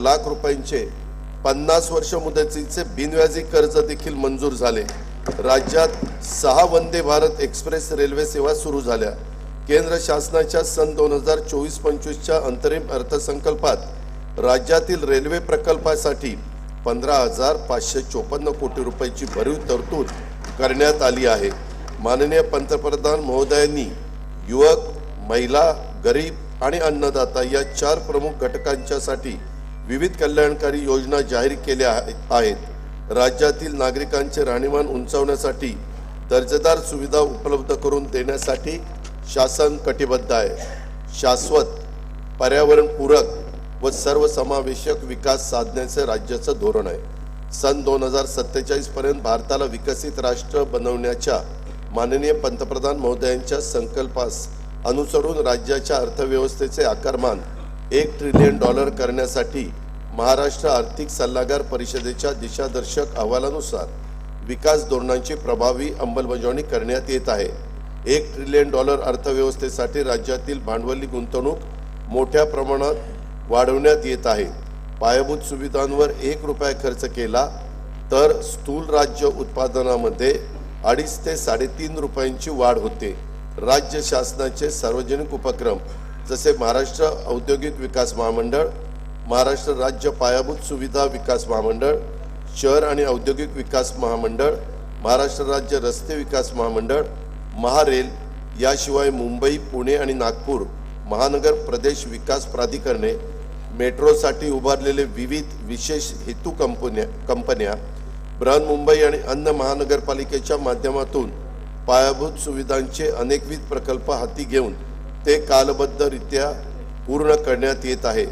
लाख रुपयांचे 50 वर्ष मुदतीचे बिनव्याजी कर्ज देखील मंजूर झाले। राज्यात 6 वंदे भारत एक्सप्रेस रेल्वे सेवा सुरू झाल्या। केंद्र शासनाच्या सन 2024-25च्या अंतरिम अर्थसंकल्पात राज्यातील रेल्वे प्रकल्पासाठी 15,554 कोटी रुपयांची भरीव तरतूद करण्यात आली आहे। माननीय पंतप्रधान महोदयांनी युवक, महिला, गरीब आणि अन्नदाता या 4 प्रमुख घटकांच्यासाठी विविध कल्याणकारी योजना जाहीर केल्या आहेत। राज्यातील नागरिकांचे राहणीमान उंचावण्यासाठी दर्जेदार सुविधा उपलब्ध करून देण्यासाठी शासन कटिबद्ध आहे। शाश्वत, पर्यावरणपूरक व सर्वसमावेशक विकास साधण्याचे राज्याचं धोरण आहे। सन 2047 पर्यंत भारताला विकसित राष्ट्र बनवण्याच्या माननीय पंतप्रधान महोदयांच्या संकल्पास अनुसरून राज्याच्या अर्थव्यवस्थेचे आकारमान $1 ट्रिलियन करण्यासाठी महाराष्ट्र आर्थिक सल्लागार परिषदेच्या दिशादर्शक अहवालानुसार विकास धोरणांची प्रभावी अंमलबजावणी करण्यात येत आहे। $1 ट्रिलियन अर्थव्यवस्थेसाठी राज्यातील भांडवली गुंतवणूक मोठ्या प्रमाणात वाढवण्यात येत आहे। पायाभूत सुविधांवर ₹1 खर्च केला तर स्थूल राज्य उत्पादनामध्ये 2.5 ते 3.5 रुपयांची वाढ होते। राज्य शासनाचे सार्वजनिक उपक्रम जसे महाराष्ट्र औद्योगिक विकास महामंडळ, महाराष्ट्र राज्य पायाभूत सुविधा विकास महामंडळ, शहर आणि औद्योगिक विकास महामंडळ, महाराष्ट्र राज्य रस्ते विकास महामंडळ, महारेल याशिवाय मुंबई, पुणे आणि नागपूर महानगर प्रदेश विकास प्राधिकरणे, मेट्रोसाठी उभारलेले विविध विशेष हेतू कंपन्या, बृहन्मुंबई आणि अन्य महानगरपालिकेच्या माध्यमातून पायाभूत सुविधांचे अनेकविध प्रकल्प हाती घेऊन ते कालबद्धरित्या पूर्ण करण्यात येत आहे।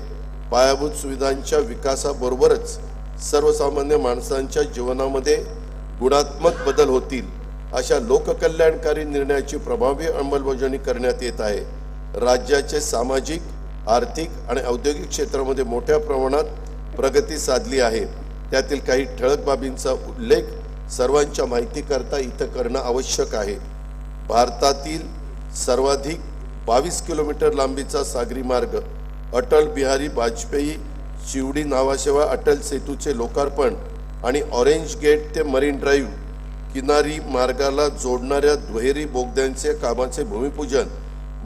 पायाभूत सुविधांच्या विकासाबरोबरच सर्वसामान्य माणसांच्या जीवनामध्ये गुणात्मक बदल होतील अशा लोककल्याणकारी निर्णयाची प्रभावी अंमलबजावणी करण्यात येत आहे। राज्याचे सामाजिक, आर्थिक आणि औद्योगिक क्षेत्रामध्ये मोठ्या प्रमाणात प्रगती साधली आहे। त्यातील काही ठळक बाबींचा उल्लेख सर्वांच्या माहितीकरता इथं करणं आवश्यक आहे। भारतातील सर्वाधिक 22 किलोमीटर लांबीचा सागरी मार्ग अटल बिहारी वाजपेयी शिवडी नावाशेवा अटल सेतूचे लोकार्पण आणि ऑरेंज गेट ते मरीन ड्राईव्ह किनारी मार्गाला जोडणाऱ्या दुहेरी बोगद्यांचे कामाचे भूमिपूजन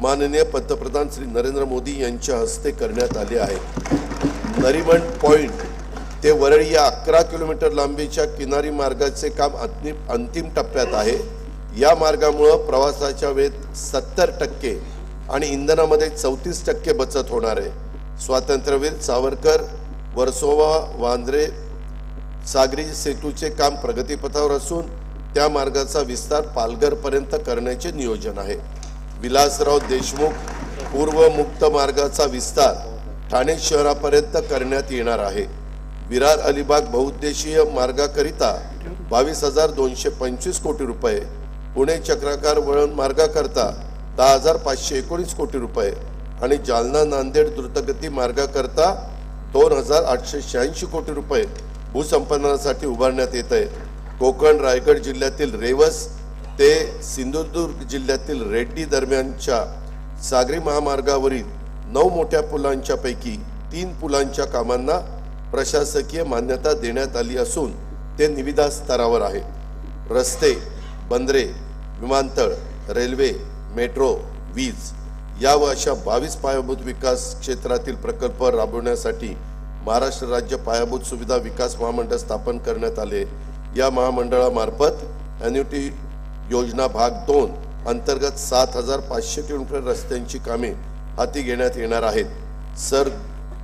माननीय पंतप्रधान श्री नरेंद्र मोदी यांच्या हस्ते करण्यात आले आहे। नरीमन पॉइंट ते वरळी या 11 किलोमीटर लांबीच्या किनारी मार्गाचे काम अंतिम टप्प्यात आहे। या मार्गामुळे प्रवासाच्या वेळेत 70% आणि इंधनामध्ये 34% बचत होणार आहे। स्वातंत्र्यवीर सावरकर वर्सोवा वांद्रे सागरी सेतूचे काम प्रगतीपथावर असून त्या मार्गाचा विस्तार पालघरपर्यंत करण्याचे नियोजन आहे। विलासराव देशमुख पूर्व मुक्त मार्गाचा विस्तार ठाणे शहरापर्यंत करण्यात येणार आहे। विरार अलिबाग बहुउद्देशीय मार्गाकरिता 22,225 कोटी रुपये, पुणे चक्राकार वळण मार्गाकरता 10,519 कोटी रुपये आणि जालना नांदेड द्रुतगती मार्गाकरता 2,886 कोटी रुपये भूसंपादनासाठी उभारण्यात येत आहे। कोकण रायगड जिल्ह्यातील रेवस ते सिंधुदुर्ग जिल्ह्यातील रेड्डी दरम्यानच्या सागरी महामार्गावरील 9 मोठ्या पुलांच्या पैकी 3 पुलांच्या कामांना प्रशासकीय मान्यता देण्यात आली असून ते निविदा स्तरावर आहे। रस्ते, बंदरे, विमानतळ, रेल्वे, मेट्रो, वीज या व अशा 22 पायाभूत विकास क्षेत्रातील प्रकल्प राबवण्यासाठी महाराष्ट्र राज्य पायाभूत सुविधा विकास महामंडळ स्थापन करण्यात आले। या महामंडळामार्फत एन्युटी योजना भाग 2 अंतर्गत 7,500 किलोमीटर रस्त्यांची कामे हाती घेण्यात येणार आहेत।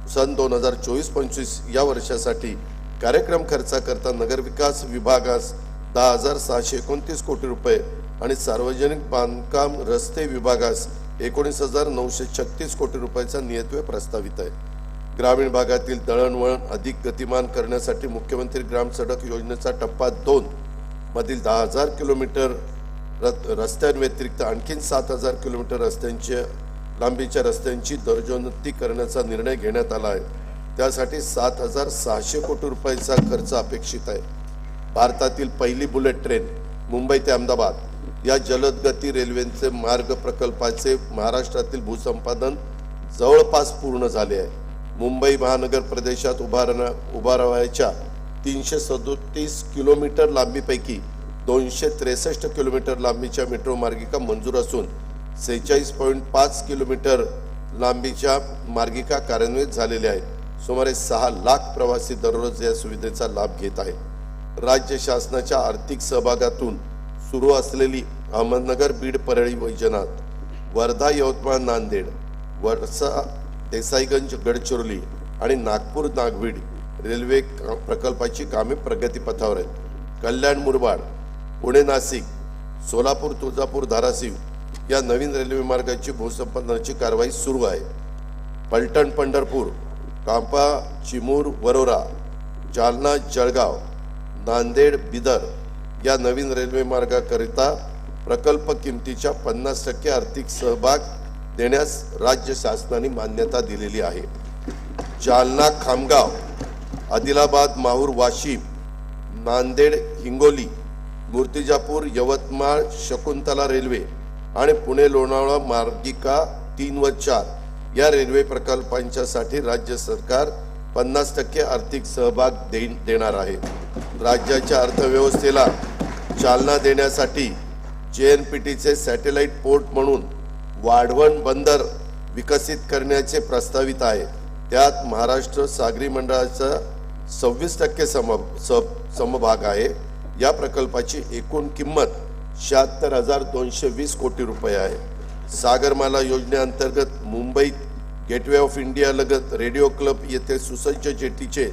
सन 2024-25 या वर्षासाठी कार्यक्रम खर्चाकरता नगरविकास विभागास 10,629 कोटी रुपये आणि सार्वजनिक बांधकाम रस्ते विभागास 19,936 कोटी रुपयाचा नियतव्यय प्रस्तावित आहे। ग्रामीण भागातील दळणवळण अधिक गतिमान करण्यासाठी मुख्यमंत्री ग्राम सडक योजनेचा टप्पा 2 मधील 10,000 किलोमीटर रस्त्यांव्यतिरिक्त आणखी 7,000 किलोमीटर लांबीच्या रस्त्यांची दर्जोन्नती करण्याचा निर्णय घेण्यात आला आहे। त्यासाठी 7,600 कोटी रुपयाचा खर्च अपेक्षित आहे। भारतातील पहिली बुलेट ट्रेन मुंबई ते अहमदाबाद या जलद गती रेल्वेचे मार्ग प्रकल्पाचे महाराष्ट्रातील भूसंपादन जवळपास पूर्ण झाले आहे। मुंबई महानगर प्रदेशात उभारावयाच्या 337 किलोमीटर लांबीपैकी 263 किलोमीटर लांबीच्या मेट्रो मार्गिका मंजूर असून 46.5 किलोमीटर लांबीच्या मार्गिका कार्यान्वित झालेल्या आहेत। सुमारे 6 लाख प्रवासी दररोज या सुविधेचा लाभ घेत आहेत। राज्य शासनाच्या आर्थिक सहभागातून सुरू असलेली अहमदनगर बीड परळी वैजनाथ, वर्धा यवतमाळ नांदेड, वडसा देसाईगंज गडचिरोली आणि नागपूर नागवीड रेल्वे प्रकल्पाची कामे प्रगतीपथावर आहेत। कल्याण मुरबाड, पुणे नाशिक, सोलापूर तुळजापूर धाराशिव या नवीन रेल्वे मार्गाची भूसंपादनाची कारवाई सुरू आहे। पलटण पंढरपूर, कांपा चिमूर वरोरा, जालना जळगाव, नांदेड बिदर या नवीन रेल्वे मार्गाकरिता प्रकल्प किमतीच्या 50% आर्थिक सहभाग देण्यास राज्य शासनाने मान्यता दिलेली आहे। जालना खामगाव, आदिलाबाद माहूर वाशिम, नांदेड हिंगोली, मूर्तिजापूर यवतमाळ शकुंतला रेल्वे आणि पुणे लोणावळा मार्गिका 3 व 4 या रेल्वे प्रकल्पांच्यासाठी राज्य सरकार 50% आर्थिक सहभाग देणार आहे। राज्याच्या अर्थव्यवस्थेला चालना देण्यासाठी JNPTचे सॅटेलाइट पोर्ट म्हणून वाढवण बंदर विकसित करण्याचे प्रस्तावित आहे। त्यात महाराष्ट्र सागरी मंडळाचा 26% समभाग आहे। या प्रकल्पाची एकूण किंमत 76,220 कोटी रुपये आहे। सागरमाला योजनेअंतर्गत मुंबईत गेटवे ऑफ इंडिया लगत रेडिओ क्लब येथे सुसज्ज जेटीचे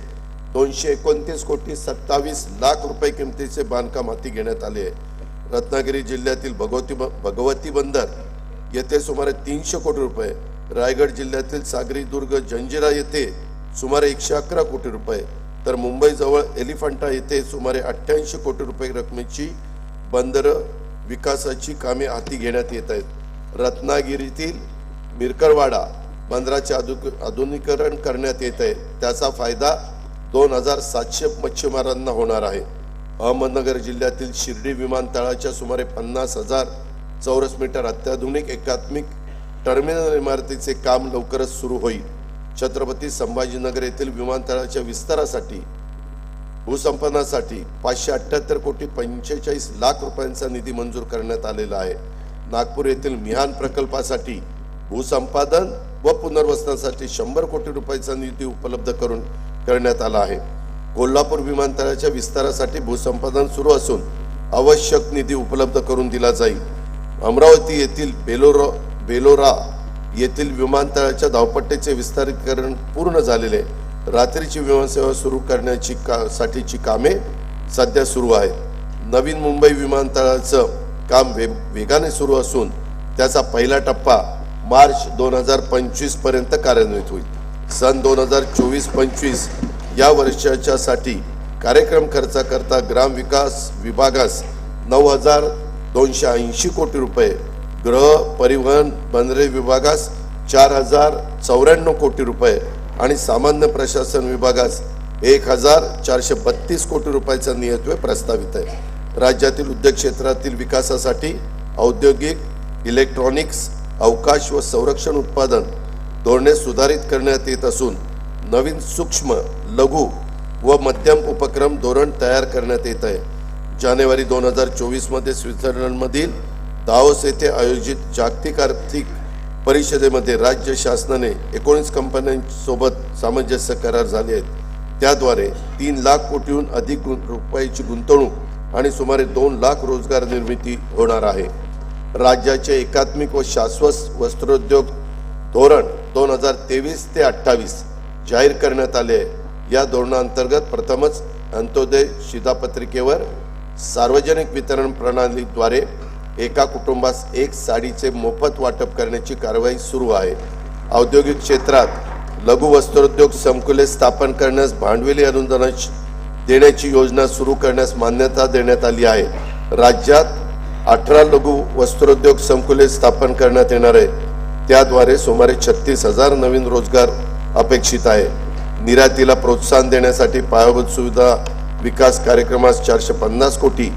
229 कोटी 27 लाख रुपये किमतीचे बांधकाम हाती घेण्यात आले आहे। रत्नागिरी जिल्ह्यातील भगवती बंदर येथे सुमारे 300 कोटी रुपये, रायगड जिल्ह्यातील सागरी दुर्ग जंजिरा येथे सुमारे 111 कोटी रुपये, तर मुंबई जवळ एलिफंटा येथे सुमारे 88 कोटी रुपये रकमेची बंदर विकासाची कामे हाती घेण्यात येत आहेत। रत्नागिरीतील मिरकरवाडा बंदराचे आधुनिकीकरण करण्यात येत आहे। त्याचा फायदा 2700 मच्छीमारांना होणार आहे। अहमदनगर जिल्ह्यातील शिर्डी विमानतळाच्या सुमारे 50,000 चौरस मीटर अत्याधुनिक एकात्मिक टर्मिनल इमारतीचे काम लवकरच सुरू होईल। छत्रपती संभाजीनगर येथील विमानतळाच्या विस्तारासाठी भूसंपादनासाठी 578 कोटी 45 लाख रुपयांचा निधी मंजूर करण्यात आलेला आहे। नागपूर येथील मिहान प्रकल्पासाठी भूसंपादन व पुनर्वसनासाठी 100 कोटी रुपयांचा निधी उपलब्ध करण्यात आला आहे। कोल्हापूर विमानतळाच्या विस्तारासाठी भूसंपादन सुरू असून आवश्यक निधी उपलब्ध करून दिला जाईल। अमरावती येथील बेलोरा येथील विमानतळाच्या धावपट्टीचे विस्तारीकरण पूर्ण झालेले रात्रीची विमानसेवा सुरू करण्याची कामे सध्या सुरू आहेत। नवीन मुंबई विमानतळाचं काम वेगाने सुरू असून त्याचा पहिला टप्पा मार्च 2025 पर्यंत कार्यान्वित होईल। सन 2024-25 या वर्षाच्यासाठी कार्यक्रम खर्चाकरता ग्राम विकास विभागास 9,280 कोटी रुपये, गृह परिवहन बंदरे विभागास 4,094 कोटी रुपये आणि सामान्य प्रशासन विभागास 1,432 कोटी रुपयाचा नियतव्यय प्रस्तावित आहे। राज्यातील उद्योग क्षेत्रातील विकासासाठी औद्योगिक, इलेक्ट्रॉनिक्स, अवकाश व संरक्षण उत्पादन धोरणे सुधारित करण्यात येत असून नवीन सूक्ष्म, लघु व मध्यम उपक्रम धोरण तयार करण्यात येत आहे। जानेवारी 2024 मध्ये स्वित्झर्लंडमधील दावोस येथे आयोजित जागतिक आर्थिक परिषदेमध्ये राज्य शासनाने 19 कंपन्यांसोबत सामंजस्य करार झाले आहेत। त्याद्वारे 3 लाख कोटीहून अधिक रुपयाची गुंतवणूक आणि सुमारे 2 लाख रोजगार निर्मिती होणार आहे। राज्याचे एकात्मिक व शाश्वत वस्त्रोद्योग धोरण 2023 ते 28 जाहीर करण्यात आले आहे। या धोरणाअंतर्गत प्रथमच अंत्योदय शिधापत्रिकेवर सार्वजनिक वितरण प्रणालीद्वारे एका कुटुंबास 1 साडीचे मोफत वाटप करण्याची कारवाई सुरू आहे। औद्योगिक क्षेत्रात लघु वस्त्रोद्योग संकुले स्थापन करण्यास भांडवली अनुदान देण्याची योजना सुरू करण्यास मान्यता देण्यात आली आहे। राज्यात 18 लघु वस्त्रोद्योग संकुले स्थापन करण्यात येणार आहे। त्याद्वारे सुमारे 36,000 नवीन रोजगार अपेक्षित आहे। निर्यातीला प्रोत्साहन देण्यासाठी पायाभूत सुविधा विकास कार्यक्रमास 450 कोटी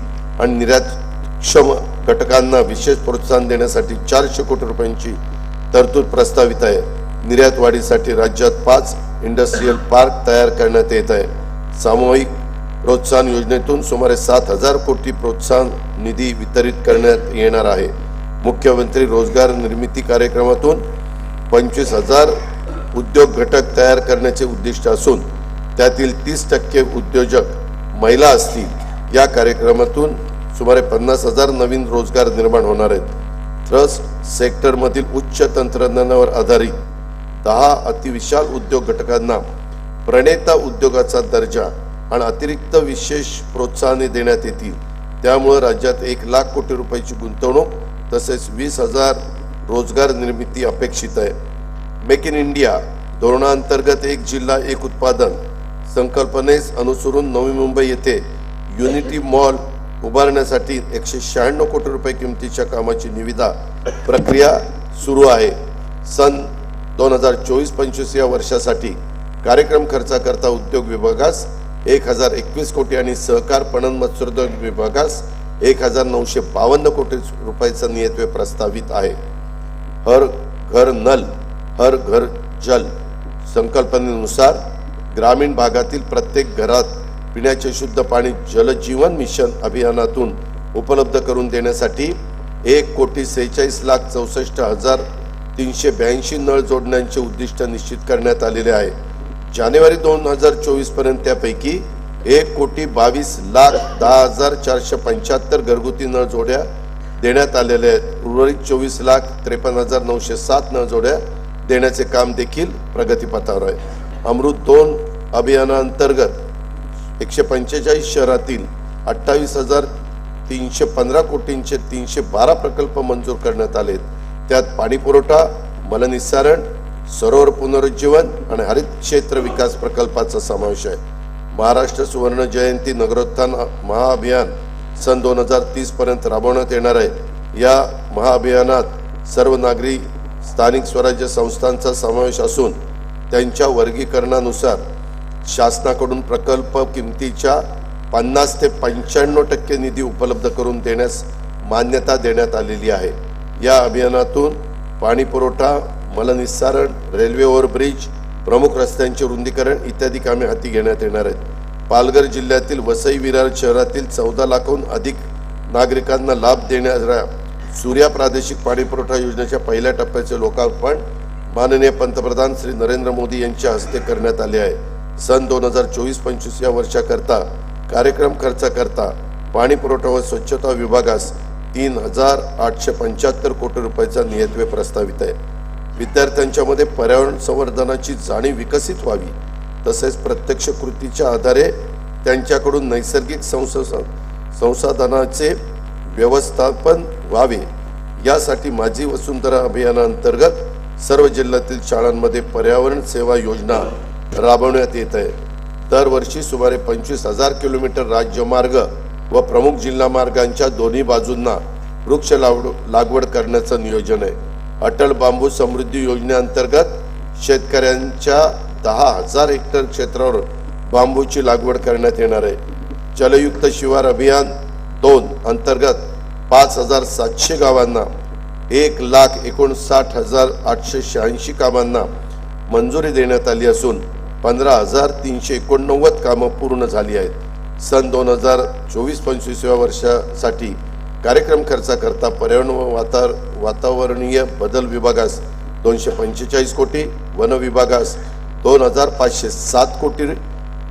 आणि निर्यातक्षम घटकांना विशेष प्रोत्साहन देण्यासाठी 400 कोटी रुपयांची तरतूद प्रस्तावित आहे। निर्यात वाढीसाठी राज्यात 5 इंडस्ट्रियल पार्क तयार करण्यात येत आहे। सामूहिक प्रोत्साहन योजनेतून सुमारे 7,000 कोटी प्रोत्साहन निधी वितरित करण्यात येणार आहे। मुख्यमंत्री रोजगार निर्मिती कार्यक्रमातून 25,000 उद्योग घटक तयार करण्याचे उद्दिष्ट असून त्यातील 30% उद्योजक महिला असतील। या कार्यक्रमातून सुमारे 50,000 नवीन रोजगार निर्माण होणार आहेत। ट्रस्ट सेक्टरमधील उच्च तंत्रज्ञानावर आधारित 10 अतिविशाल उद्योग घटकांना प्रणेता उद्योगाचा दर्जा आणि अतिरिक्त विशेष प्रोत्साहने देण्यात येतील। त्यामुळे राज्यात 1,00,000 कोटी रुपयाची गुंतवणूक तसेच 20,000 रोजगार निर्मिती अपेक्षित आहे। मेक इन इंडिया धोरणांतर्गत एक जिल्हा एक उत्पादन संकल्पनेस अनुसरून नवी मुंबई येथे युनिटी मॉल उभारण्यासाठी 196 कोटी रुपये किमतीच्या कामाची निविदा प्रक्रिया सुरू आहे। सन 2024-25 या वर्षासाठी कार्यक्रम खर्चाकरता उद्योग विभागास 1,021 कोटी आणि सहकार पणन मत्स्योद्योग विभागास 1,952 कोटी रुपयाचा नियतव्यय प्रस्तावित आहे। हर घर नल हर घर जल संकल्पनेनुसार ग्रामीण भागातील प्रत्येक घरात पिण्याचे शुद्ध पाणी जल जीवन मिशन अभियानातून उपलब्ध करून देण्यासाठी 1,64,64,382 नळ जोडण्याचे उद्दिष्ट निश्चित करण्यात आलेले आहे। जानेवारी 2024 पर्यंत त्यापैकी 1,22,10,475 घरगुती नळ जोड्या देण्यात आलेल्या आहेत। उर्वरित 24,53,907 नळ जोड्या देण्याचे काम देखील प्रगतीपथावर आहे। अमृत 2 अभियानांतर्गत 145 शहरातील 28,315 कोटींचे 312 प्रकल्प मंजूर करण्यात आले। त्यात पाणी पुरवठा, मलनिस्सारण, सरोवर पुनरुज्जीवन आणि हरित क्षेत्र विकास प्रकल्पाचा समावेश आहे। महाराष्ट्र सुवर्ण जयंती नगरोत्थान महाअभियान सन 2030 पर्यंत राबवण्यात येणार आहे। या महाअभियानात सर्व नागरी स्थानिक स्वराज्य संस्थांचा समावेश असून त्यांच्या वर्गीकरणानुसार शासनाकडून प्रकल्प किमतीच्या 50 ते 95% निधी उपलब्ध करून देण्यास मान्यता देण्यात आलेली आहे। या अभियानातून पाणी पुरवठा, मलनिस्सारण, रेल्वे ओव्हरब्रिज, प्रमुख रस्त्यांचे रुंदीकरण इत्यादी कामे हाती घेण्यात येणार आहेत। पालघर जिल्ह्यातील वसई विरार शहरातील 14 लाखाहून अधिक नागरिकांना लाभ देणाऱ्या सूर्या प्रादेशिक पाणी पुरवठा योजनेच्या पहिल्या टप्प्याचे लोकार्पण माननीय पंतप्रधान श्री नरेंद्र मोदी यांच्या हस्ते करण्यात आले आहे। सन 2024-25 या वर्षाकरता कार्यक्रम खर्चाकरता पाणी पुरवठा व स्वच्छता विभागास 3,875 कोटी रुपयाचा नियतव्यय प्रस्तावित आहे। विद्यार्थ्यांच्या मध्ये पर्यावरण संवर्धनाची जाणीव विकसित व्हावी तसेच प्रत्यक्ष कृतीच्या आधारे त्यांच्याकडून नैसर्गिक संसाधनाचे व्यवस्थापन व्हावे यासाठी माझी वसुंधरा अभियानांतर्गत सर्व जिल्ह्यातील शाळांमध्ये पर्यावरण सेवा योजना राबवण्यात येत आहे। दरवर्षी सुमारे 25,000 किलोमीटर राज्यमार्ग व प्रमुख जिल्हा मार्गांच्या दोन्ही बाजूंना वृक्ष लागवड करण्याचं नियोजन आहे। अटल बांबू समृद्धी योजनेअंतर्गत शेतकऱ्यांच्या 10,000 हेक्टर क्षेत्रावर बांबूची लागवड करण्यात येणार आहे। जलयुक्त शिवार अभियान 2 अंतर्गत 5,700 गावांना 1,59,886 कामांना मंजुरी देण्यात आली असून 15,389 कामं पूर्ण झाली आहेत। सन 2024-25 या वर्षासाठी कार्यक्रम खर्चाकरता पर्यावरण व वातावरणीय बदल विभागास 245 कोटी, वन विभागास 2,507 कोटी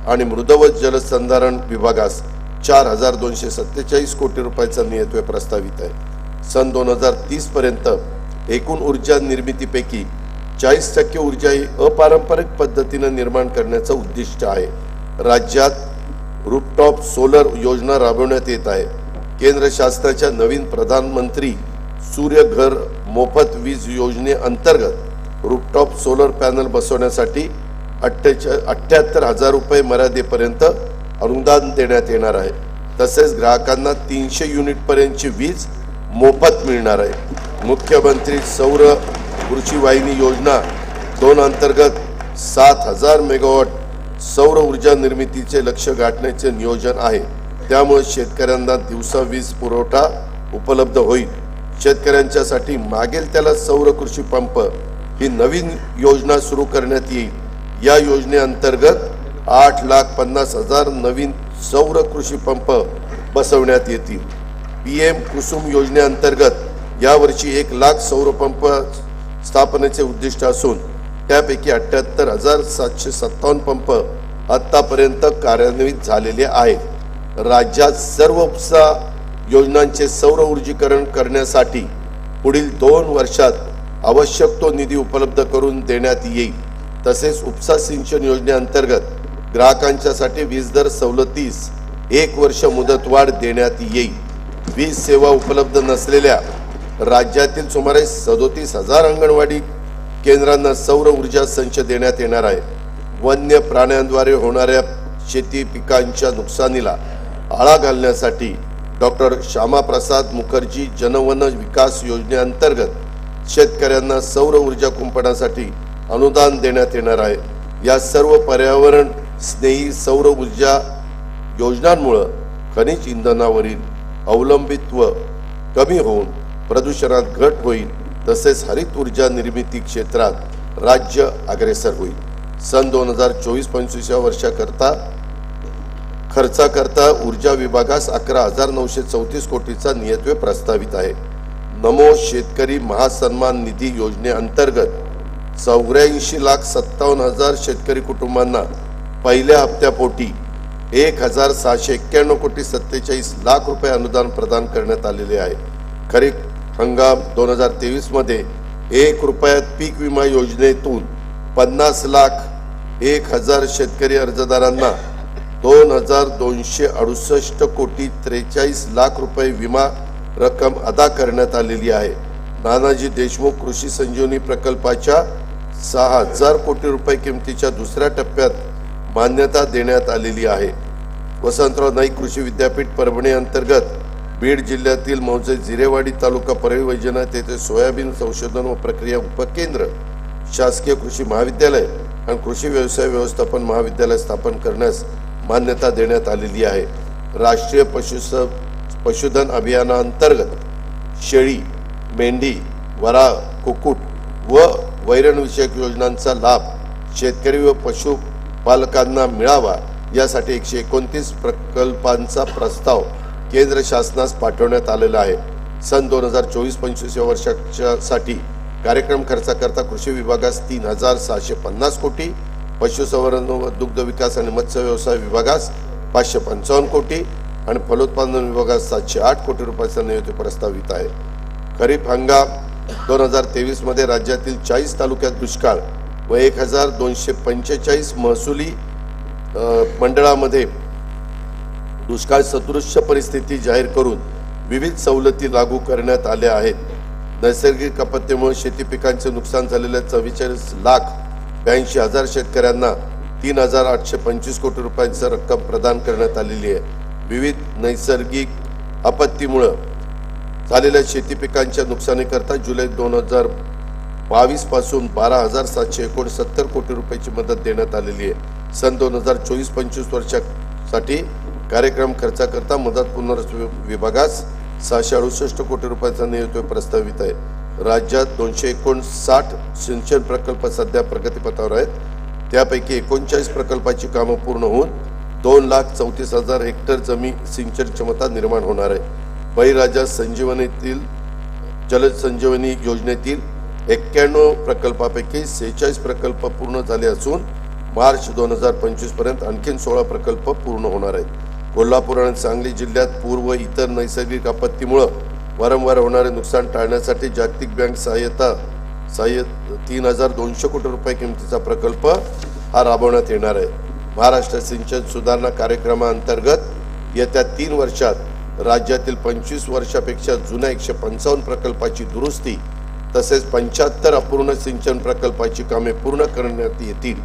आणि मृद व जलसंधारण विभागास 4,247 कोटी रुपयाचा नियतव्यय प्रस्तावित आहे। सन 2030 पर्यंत एकूण ऊर्जा निर्मितीपैकी 40% ऊर्जा ही अपारंपरिक पद्धतीने निर्माण करण्याचं उद्दिष्ट आहे। राज्यात रूफटॉप सोलर योजना राबवण्यात येत आहे। केंद्र शासनाच्या नवीन प्रधानमंत्री सूर्य घर मोफत वीज योजनेअंतर्गत रूफटॉप सोलर पॅनल बसवण्यासाठी 78,000 रुपये मर्यादेपर्यंत अनुदान देण्यात येणार आहे। तसेच ग्राहकांना 300 युनिट पर्यंतची वीज मोफत मिळणार आहे। मुख्यमंत्री सौर कृषी वाहिनी योजना 2 अंतर्गत 7,000 मेगावॉट सौर ऊर्जा निर्मितीचे लक्ष्य गाठण्याचे नियोजन आहे। त्यामुळे शेतकऱ्यांना दिवसा वीज पुरवठा उपलब्ध होईल। शेतकऱ्यांच्यासाठी मागेल त्याला सौर कृषी पंप ही नवीन योजना सुरू करण्यात येईल। या योजनेअंतर्गत 8,50,000 नवीन सौर कृषी पंप बसवण्यात येतील। PM कुसुम योजनेअंतर्गत यावर्षी 1,00,000 सौर पंप स्थापनेचे उद्दिष्ट असून त्यापैकी 78,757 पंप आतापर्यंत कार्यान्वित झालेले आहेत। राज्यात सर्व उपसा योजनांचे सौर ऊर्जीकरण करण्यासाठी पुढील 2 वर्षात आवश्यक तो निधी उपलब्ध करून देण्यात येईल। तसेच उपसा सिंचन योजनेअंतर्गत ग्राहकांच्यासाठी वीज दर सवलतीस 1 वर्ष मुदतवाढ देण्यात येईल। वीज सेवा उपलब्ध नसलेल्या राज्यातील सुमारे 37,000 अंगणवाडी केंद्रांना सौर ऊर्जा संच देण्यात येणार आहे। वन्य प्राण्यांद्वारे होणाऱ्या शेती पिकांच्या नुकसानीला आळा घालण्यासाठी डॉक्टर श्यामाप्रसाद मुखर्जी जनवन विकास योजनेअंतर्गत शेतकऱ्यांना सौर ऊर्जा कुंपणासाठी अनुदान देण्यात येणार आहे। या सर्व पर्यावरण स्नेही सौर ऊर्जा योजनांमुळे खनिज इंधनावरील अवलंबित्व कमी होऊन प्रदूषणात घट होईल। तसेच हरित ऊर्जा निर्मिती क्षेत्रात राज्य अग्रेसर होईल। सन 2024-25 या वर्षाकरता खर्चाकरता ऊर्जा विभागास 11,934 कोटीचा नियतव्यय प्रस्तावित आहे। नमो शेतकरी महासन्मान निधी योजनेअंतर्गत 84,57,000 शेतकरी कुटुंबांना पहिल्या हप्त्यापोटी 1,691 कोटी 47 लाख रुपये अनुदान प्रदान करण्यात आलेले आहे। खरीप हंगाम 2023 मध्ये 1 रुपयात पीक विमा योजनेतून 50,01,000 शेतकरी अर्जदारांना 2,268 कोटी 43 लाख रुपये विमा रक्कम अदा करण्यात आलेली आहे। नानाजी देशमुख कृषी संजीवनी प्रकल्पाच्या 6,000 कोटी रुपये किमतीच्या दुसऱ्या टप्प्यात मान्यता देण्यात आलेली आहे। वसंतराव नाईक कृषी विद्यापीठ परभणी अंतर्गत बीड जिल्ह्यातील मौजे जिरेवाडी तालुका परळी वैजनाथ येथे सोयाबीन संशोधन व प्रक्रिया उपकेंद्र, शासकीय कृषी महाविद्यालय आणि कृषी व्यवसाय व्यवस्थापन महाविद्यालय स्थापन करण्यास मान्यता देण्यात आलेली आहे। राष्ट्रीय पशुधन अभियानाअंतर्गत शेळी, मेंढी, वराह, कुक्कुट व वैरण विषयक योजनांचा लाभ शेतकरी व पशुपालकांना मिळावा यासाठी 129 प्रकल्पांचा प्रस्ताव केंद्र शासनास पाठवण्यात आलेला आहे। सन 2024-25 या वर्षासाठी कार्यक्रम खर्चाकरता कृषी विभागास 3,650 कोटी, पशुसंवर्धन व दुग्ध विकास आणि मत्स्य व्यवसाय विभागास 555 कोटी आणि फलोत्पादन विभागास 708 कोटी रुपयाचा निधी प्रस्तावित आहे। खरीप हंगाम 2023 मध्ये राज्यातील 40 तालुक्यात दुष्काळ व 1,245 महसुली मंडळामध्ये दुष्काळ सदृश्य परिस्थिती जाहीर करून विविध सवलती लागू करण्यात आल्या आहेत। नैसर्गिक आपत्तीमुळे शेती पिकांचे नुकसान झालेल्या 44,82,000 शेतकऱ्यांना 3,825 कोटी रुपयांची रक्कम प्रदान करण्यात आलेली आहे। विविध नैसर्गिक आपत्तीमुळे झालेल्या शेती पिकांच्या नुकसानीकरता जुलै 2022 पासून 12,769 कोटी रुपयाची मदत देण्यात आलेली आहे। सन 2024-25 वर्षासाठी कार्यक्रम खर्चाकरता मदत पुनर्वसन विभागास 668 कोटी रुपयाचा नियतव्यय प्रस्तावित आहे। राज्यात 259 सिंचन प्रकल्प सध्या प्रगतीपथावर आहेत। त्यापैकी 39 प्रकल्पाची कामं पूर्ण होऊन 2,34,000 हेक्टर जमीन सिंचन क्षमता निर्माण होणार आहे। बळीराजा संजीवनीतील जलसंजीवनी योजनेतील 91 प्रकल्पापैकी 46 प्रकल्प पूर्ण झाले असून मार्च 2025 पर्यंत आणखी 16 प्रकल्प पूर्ण होणार आहेत। कोल्हापूर आणि सांगली जिल्ह्यात पूर व इतर नैसर्गिक आपत्तीमुळे वारंवार होणारे नुकसान टाळण्यासाठी जागतिक बँक सहाय्य 3,200 कोटी रुपये किमतीचा प्रकल्प हा राबवण्यात येणार आहे। महाराष्ट्र सिंचन सुधारणा कार्यक्रमाअंतर्गत येत्या 3 वर्षात राज्यातील 25 वर्षापेक्षा जुन्या 155 प्रकल्पाची दुरुस्ती तसेच 75 अपूर्ण सिंचन प्रकल्पाची कामे पूर्ण करण्यात येतील।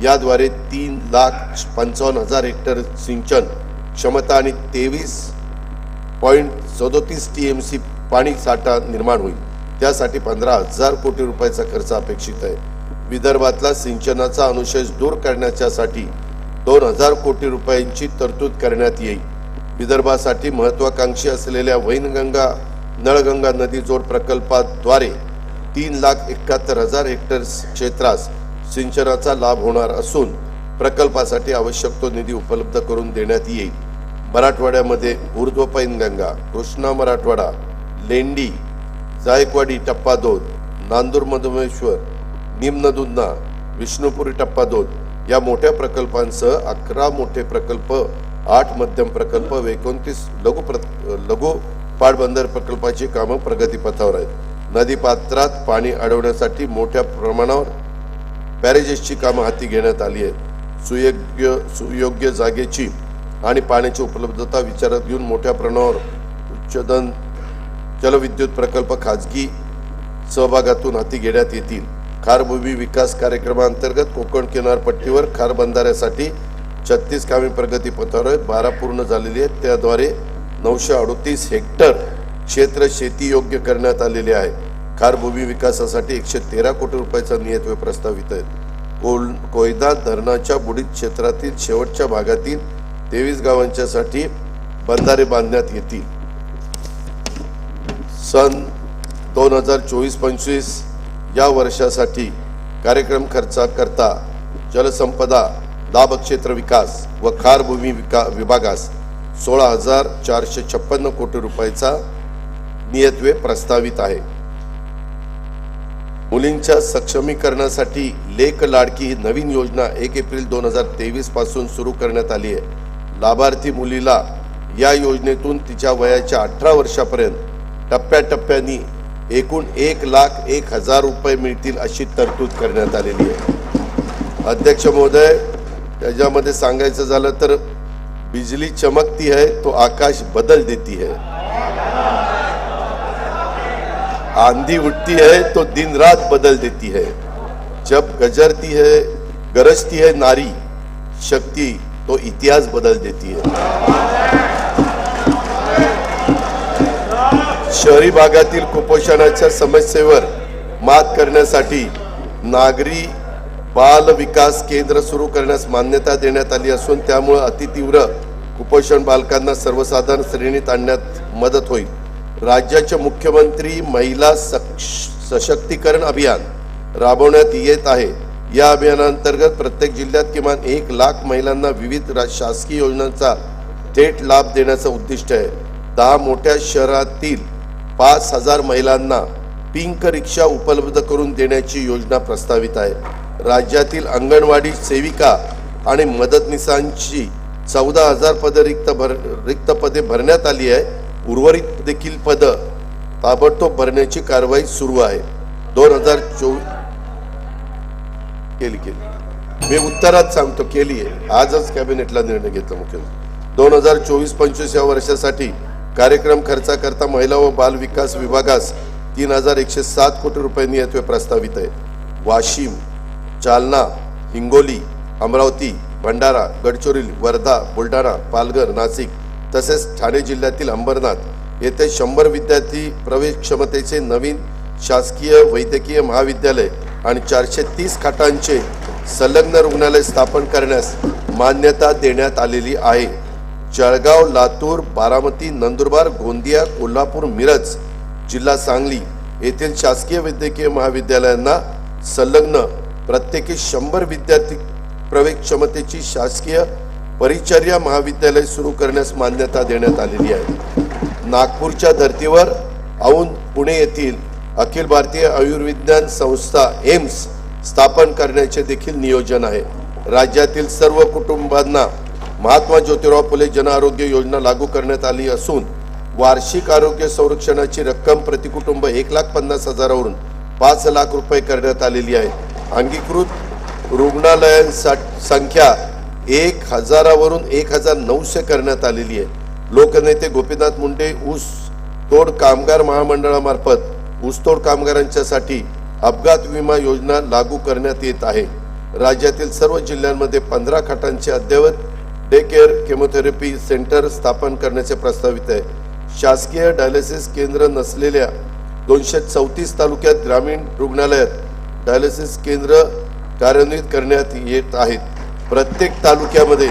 याद्वारे 3,55,000 हेक्टर सिंचन क्षमता आणि 23.37 TMC पाणी साठा निर्माण होईल। त्यासाठी 15,000 कोटी रुपयाचा खर्च अपेक्षित आहे। विदर्भातला सिंचनाचा अनुशेष दूर करण्यासाठी 2,000 कोटी रुपयांची तरतूद करण्यात येईल। विदर्भासाठी महत्त्वाकांक्षी असलेल्या वैनगंगा नळगंगा नदी जोड प्रकल्पाद्वारे 3,71,000 हेक्टर क्षेत्रास सिंचनाचा लाभ होणार असून प्रकल्पासाठी आवश्यक तो निधी उपलब्ध करून देण्यात येईल। मराठवाड्यामध्ये ऊर्ध्व पैनगंगा, कृष्णा मराठवाडा, लेंडी, जायकवाडी टप्पा 2, नांदूर मधुमेश्वर, निम्न दुधना, विष्णुपुरी टप्पा 2 या मोठ्या प्रकल्पांसह 11 मोठे प्रकल्प, 8 मध्यम प्रकल्प व 29 लघु पाटबंधारे प्रकल्पाची कामं प्रगतीपथावर आहेत। नदीपात्रात पाणी अडवण्यासाठी मोठ्या प्रमाणावर बॅरेजेसची कामं हाती घेण्यात आली आहेत। सुयोग्य जागेची आणि पाण्याची उपलब्धता विचारात घेऊन मोठ्या प्रमाणावर उच्चदन जलविद्युत प्रकल्प खाजगी सहभागातून हाती घेण्यात येतील। खारभूमी विकास कार्यक्रमांतर्गत कोकण किनारपट्टीवर खार बंधाऱ्यासाठी 36 कामे प्रगतीपथावर आहेत। 12 पूर्ण झालेली आहेत। त्याद्वारे 938 हेक्टर क्षेत्र शेती योग्य करण्यात आलेले आहे। खारभूमी विकासासाठी 113 कोटी रुपयाचा नियतव्यय प्रस्तावित आहे। कोयदा धरणाच्या बुडीत क्षेत्रातील शेवटच्या भागातील 23 गावांच्यासाठी बंधारे बांधण्यात येतील। सन 2024-25 या वर्षासाठी कार्यक्रम खर्चाकरता जलसंपदा, लाभक्षेत्र विकास व खारभूमी विभागास 16,456 कोटी रुपयाचा नियतव्यय प्रस्तावित आहे। मुलींच्या सक्षमीकरणासाठी लेक लाडकी ही नवीन योजना 1 एप्रिल 2023 पासून सुरू करण्यात आली आहे। लाभार्थी मुलीला या योजनेतून तिच्या वयाच्या 18 वर्षापर्यंत टप्प्याटप्प्याने एकूण 1,01,000 रुपये मिळतील अशी तरतूद करण्यात आलेली आहे। अध्यक्ष महोदय, त्याच्यामध्ये सांगायचं झालं तर बिजली चमकती है तो आकाश बदल देती है, आंधी उठती है तो दिन रात बदल देती है, जब गरजती है नारी शक्ति तो इतिहास बदल देती है। शहरी भागातील कुपोषणाच्या समस्येवर मात करण्यासाठी नागरी बाल विकास केंद्र सुरू करण्यास मान्यता देण्यात आली असून त्यामुळे अतितीव्र कुपोषण बालकांना सर्वसाधारण श्रेणीत आणण्यात मदत होईल। राज्याचे मुख्यमंत्री महिला सशक्तीकरण अभियान राबवण्यात येत आहे। या अभियानांतर्गत प्रत्येक जिल्ह्यात किमान 1 लाख महिलांना विविध शासकीय योजनांचा थेट लाभ देण्याचं उद्दिष्ट आहे। 10 मोठ्या शहरातील 5,000 महिलांना पिंक रिक्षा उपलब्ध करून देण्याची योजना प्रस्तावित आहे। राज्यातील अंगणवाडी सेविका आणि मदतनीसांची 14,000 पदे रिक्त पदे भरण्यात आली आहे। उर्वरित देखील पद ताबडतोब भरण्याची कारवाई सुरू आहे। 2024 केली मी उत्तरात सांगतो केली आहे। आजच कॅबिनेटला निर्णय घेतला मुख्यमंत्री। 2024-25 या वर्षासाठी कार्यक्रम खर्चाकरता महिला व बाल विकास विभागास 3,107 कोटी रुपये नियतव्यय प्रस्तावित आहे। वाशिम, जालना, हिंगोली, अमरावती, भंडारा, गडचिरोली, वर्धा, बुलढाणा, पालघर, नाशिक तसेच ठाणे जिल्ह्यातील अंबरनाथ येथे 100 विद्यार्थी प्रवेश क्षमतेचे नवीन शासकीय वैद्यकीय महाविद्यालय आणि 430 खाटांचे संलग्न रुग्णालय स्थापन करण्यास मान्यता देण्यात आलेली आहे। जळगाव, लातूर, बारामती, नंदुरबार, गोंदिया, कोल्हापूर, मिरज, जिल्हा सांगली येथील शासकीय वैद्यकीय महाविद्यालयांना संलग्न प्रत्येकी 100 विद्यार्थी प्रवेश क्षमतेची शासकीय परिचर्या महाविद्यालय सुरू करण्यास मान्यता देण्यात आलेली आहे। नागपूरच्या धर्तीवर औंध, पुणे येथील अखिल भारतीय आयुर्विज्ञान संस्था एम्स स्थापन करण्याचे देखील नियोजन आहे। राज्यातील सर्व कुटुंबांना महात्मा ज्योतिराव फुले जन आरोग्य योजना लागू करण्यात आली असून वार्षिक आरोग्य संरक्षणाची रक्कम प्रतिकुटुंब 1,50,000 वरून 5 लाख रुपये करण्यात आलेली आहे। अंगीकृत रुग्णालयांची संख्या 1,000 वरून 1,900 करण्यात आलेली आहे। लोकनेते गोपीनाथ मुंडे ऊस तोड कामगार महामंडळामार्फत ऊसतोड कामगारांच्यासाठी अपघात विमा योजना लागू करण्यात येत आहे। राज्यातील सर्व जिल्ह्यांमध्ये 15 खाटांचे अद्ययावत डे केअर केमोथेरपी सेंटर स्थापन करण्याचे प्रस्तावित आहे। शासकीय डायलिसिस केंद्र नसलेल्या 234 तालुक्यात ग्रामीण रुग्णालयात डायलिसिस केंद्र कार्यान्वित करण्यात येत आहेत। प्रत्येक तालुक्यामध्ये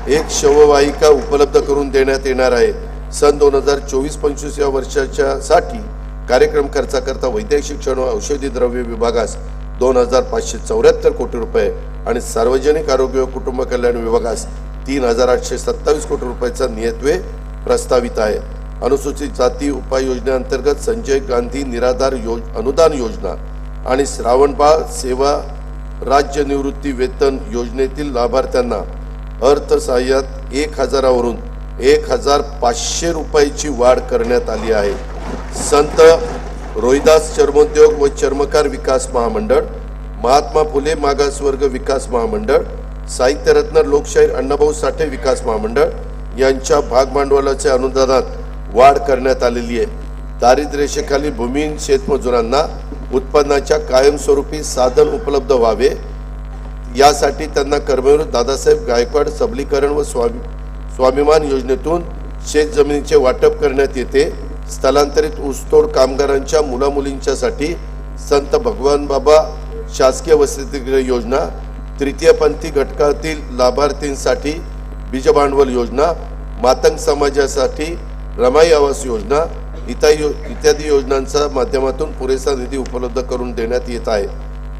एक शववाहिका उपलब्ध करून देण्यात येणार आहे। सन 2024-25 या वर्षाच्या साठी कार्यक्रम खर्चाकरता वैद्यकीय शिक्षण व औषधी द्रव्य विभागास 2,574 कोटी रुपये आणि सार्वजनिक आरोग्य व कुटुंब कल्याण विभागास 3,827 कोटी रुपयाचा नियतव्यय प्रस्तावित आहे। अनुसूचित जाती उपाययोजनेअंतर्गत संजय गांधी निराधार अनुदान योजना आणि श्रावणबाळ सेवा राज्य निवृत्ती वेतन योजनेतील लाभार्थ्यांना अर्थसहाय्यात 1,000 वरून 1,500 रुपयाची वाढ करण्यात आली आहे। संत रोहिदास चर्मोद्योग व चर्मकार विकास महामंडळ, महात्मा फुले मागासवर्ग विकास महामंडळ, साहित्यरत्न लोकशाहीर अण्णाभाऊ साठे विकास महामंडळ यांच्या भागभांडवलाच्या अनुदानात वाढ करण्यात आलेली आहे। दारिद्र्यरेषेखालील भूमिहीन शेतमजुरांना उत्पन्नाच्या कायमस्वरूपी साधन उपलब्ध व्हावे यासाठी त्यांना कर्मवीर दादासाहेब गायकवाड सबलीकरण व स्वाभिमान योजनेतून शेत जमिनीचे वाटप करण्यात येते। स्थलांतरित ऊसतोड कामगारांच्या मुलामुलींच्यासाठी संत भगवान बाबा शासकीय वसतिगृह योजना, तृतीयपंथी घटकातील लाभार्थींसाठी बीज भांडवल योजना, मातंग समाजासाठी रमाई आवास योजना इत्यादी योजनांच्या माध्यमातून पुरेसा निधी उपलब्ध करून देण्यात येत आहे।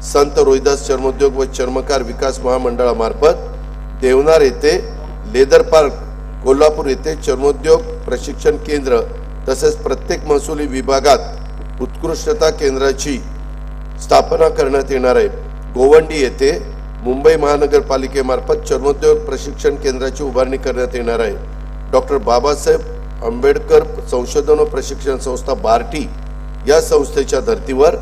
संत रोहिदास चर्मोद्योग व चर्मकार विकास महामंडळामार्फत देवनार येथे लेदर पार्क, कोल्हापूर येथे चर्मोद्योग प्रशिक्षण केंद्र तसेच प्रत्येक महसुली विभागात उत्कृष्टता केंद्राची स्थापना करण्यात येणार आहे। गोवंडी येथे मुंबई महानगरपालिकेमार्फत चर्मोद्योग प्रशिक्षण केंद्राची उभारणी करण्यात येणार आहे। डॉक्टर बाबासाहेब आंबेडकर संशोधन व प्रशिक्षण संस्था बार्टी या संस्थेच्या धर्तीवर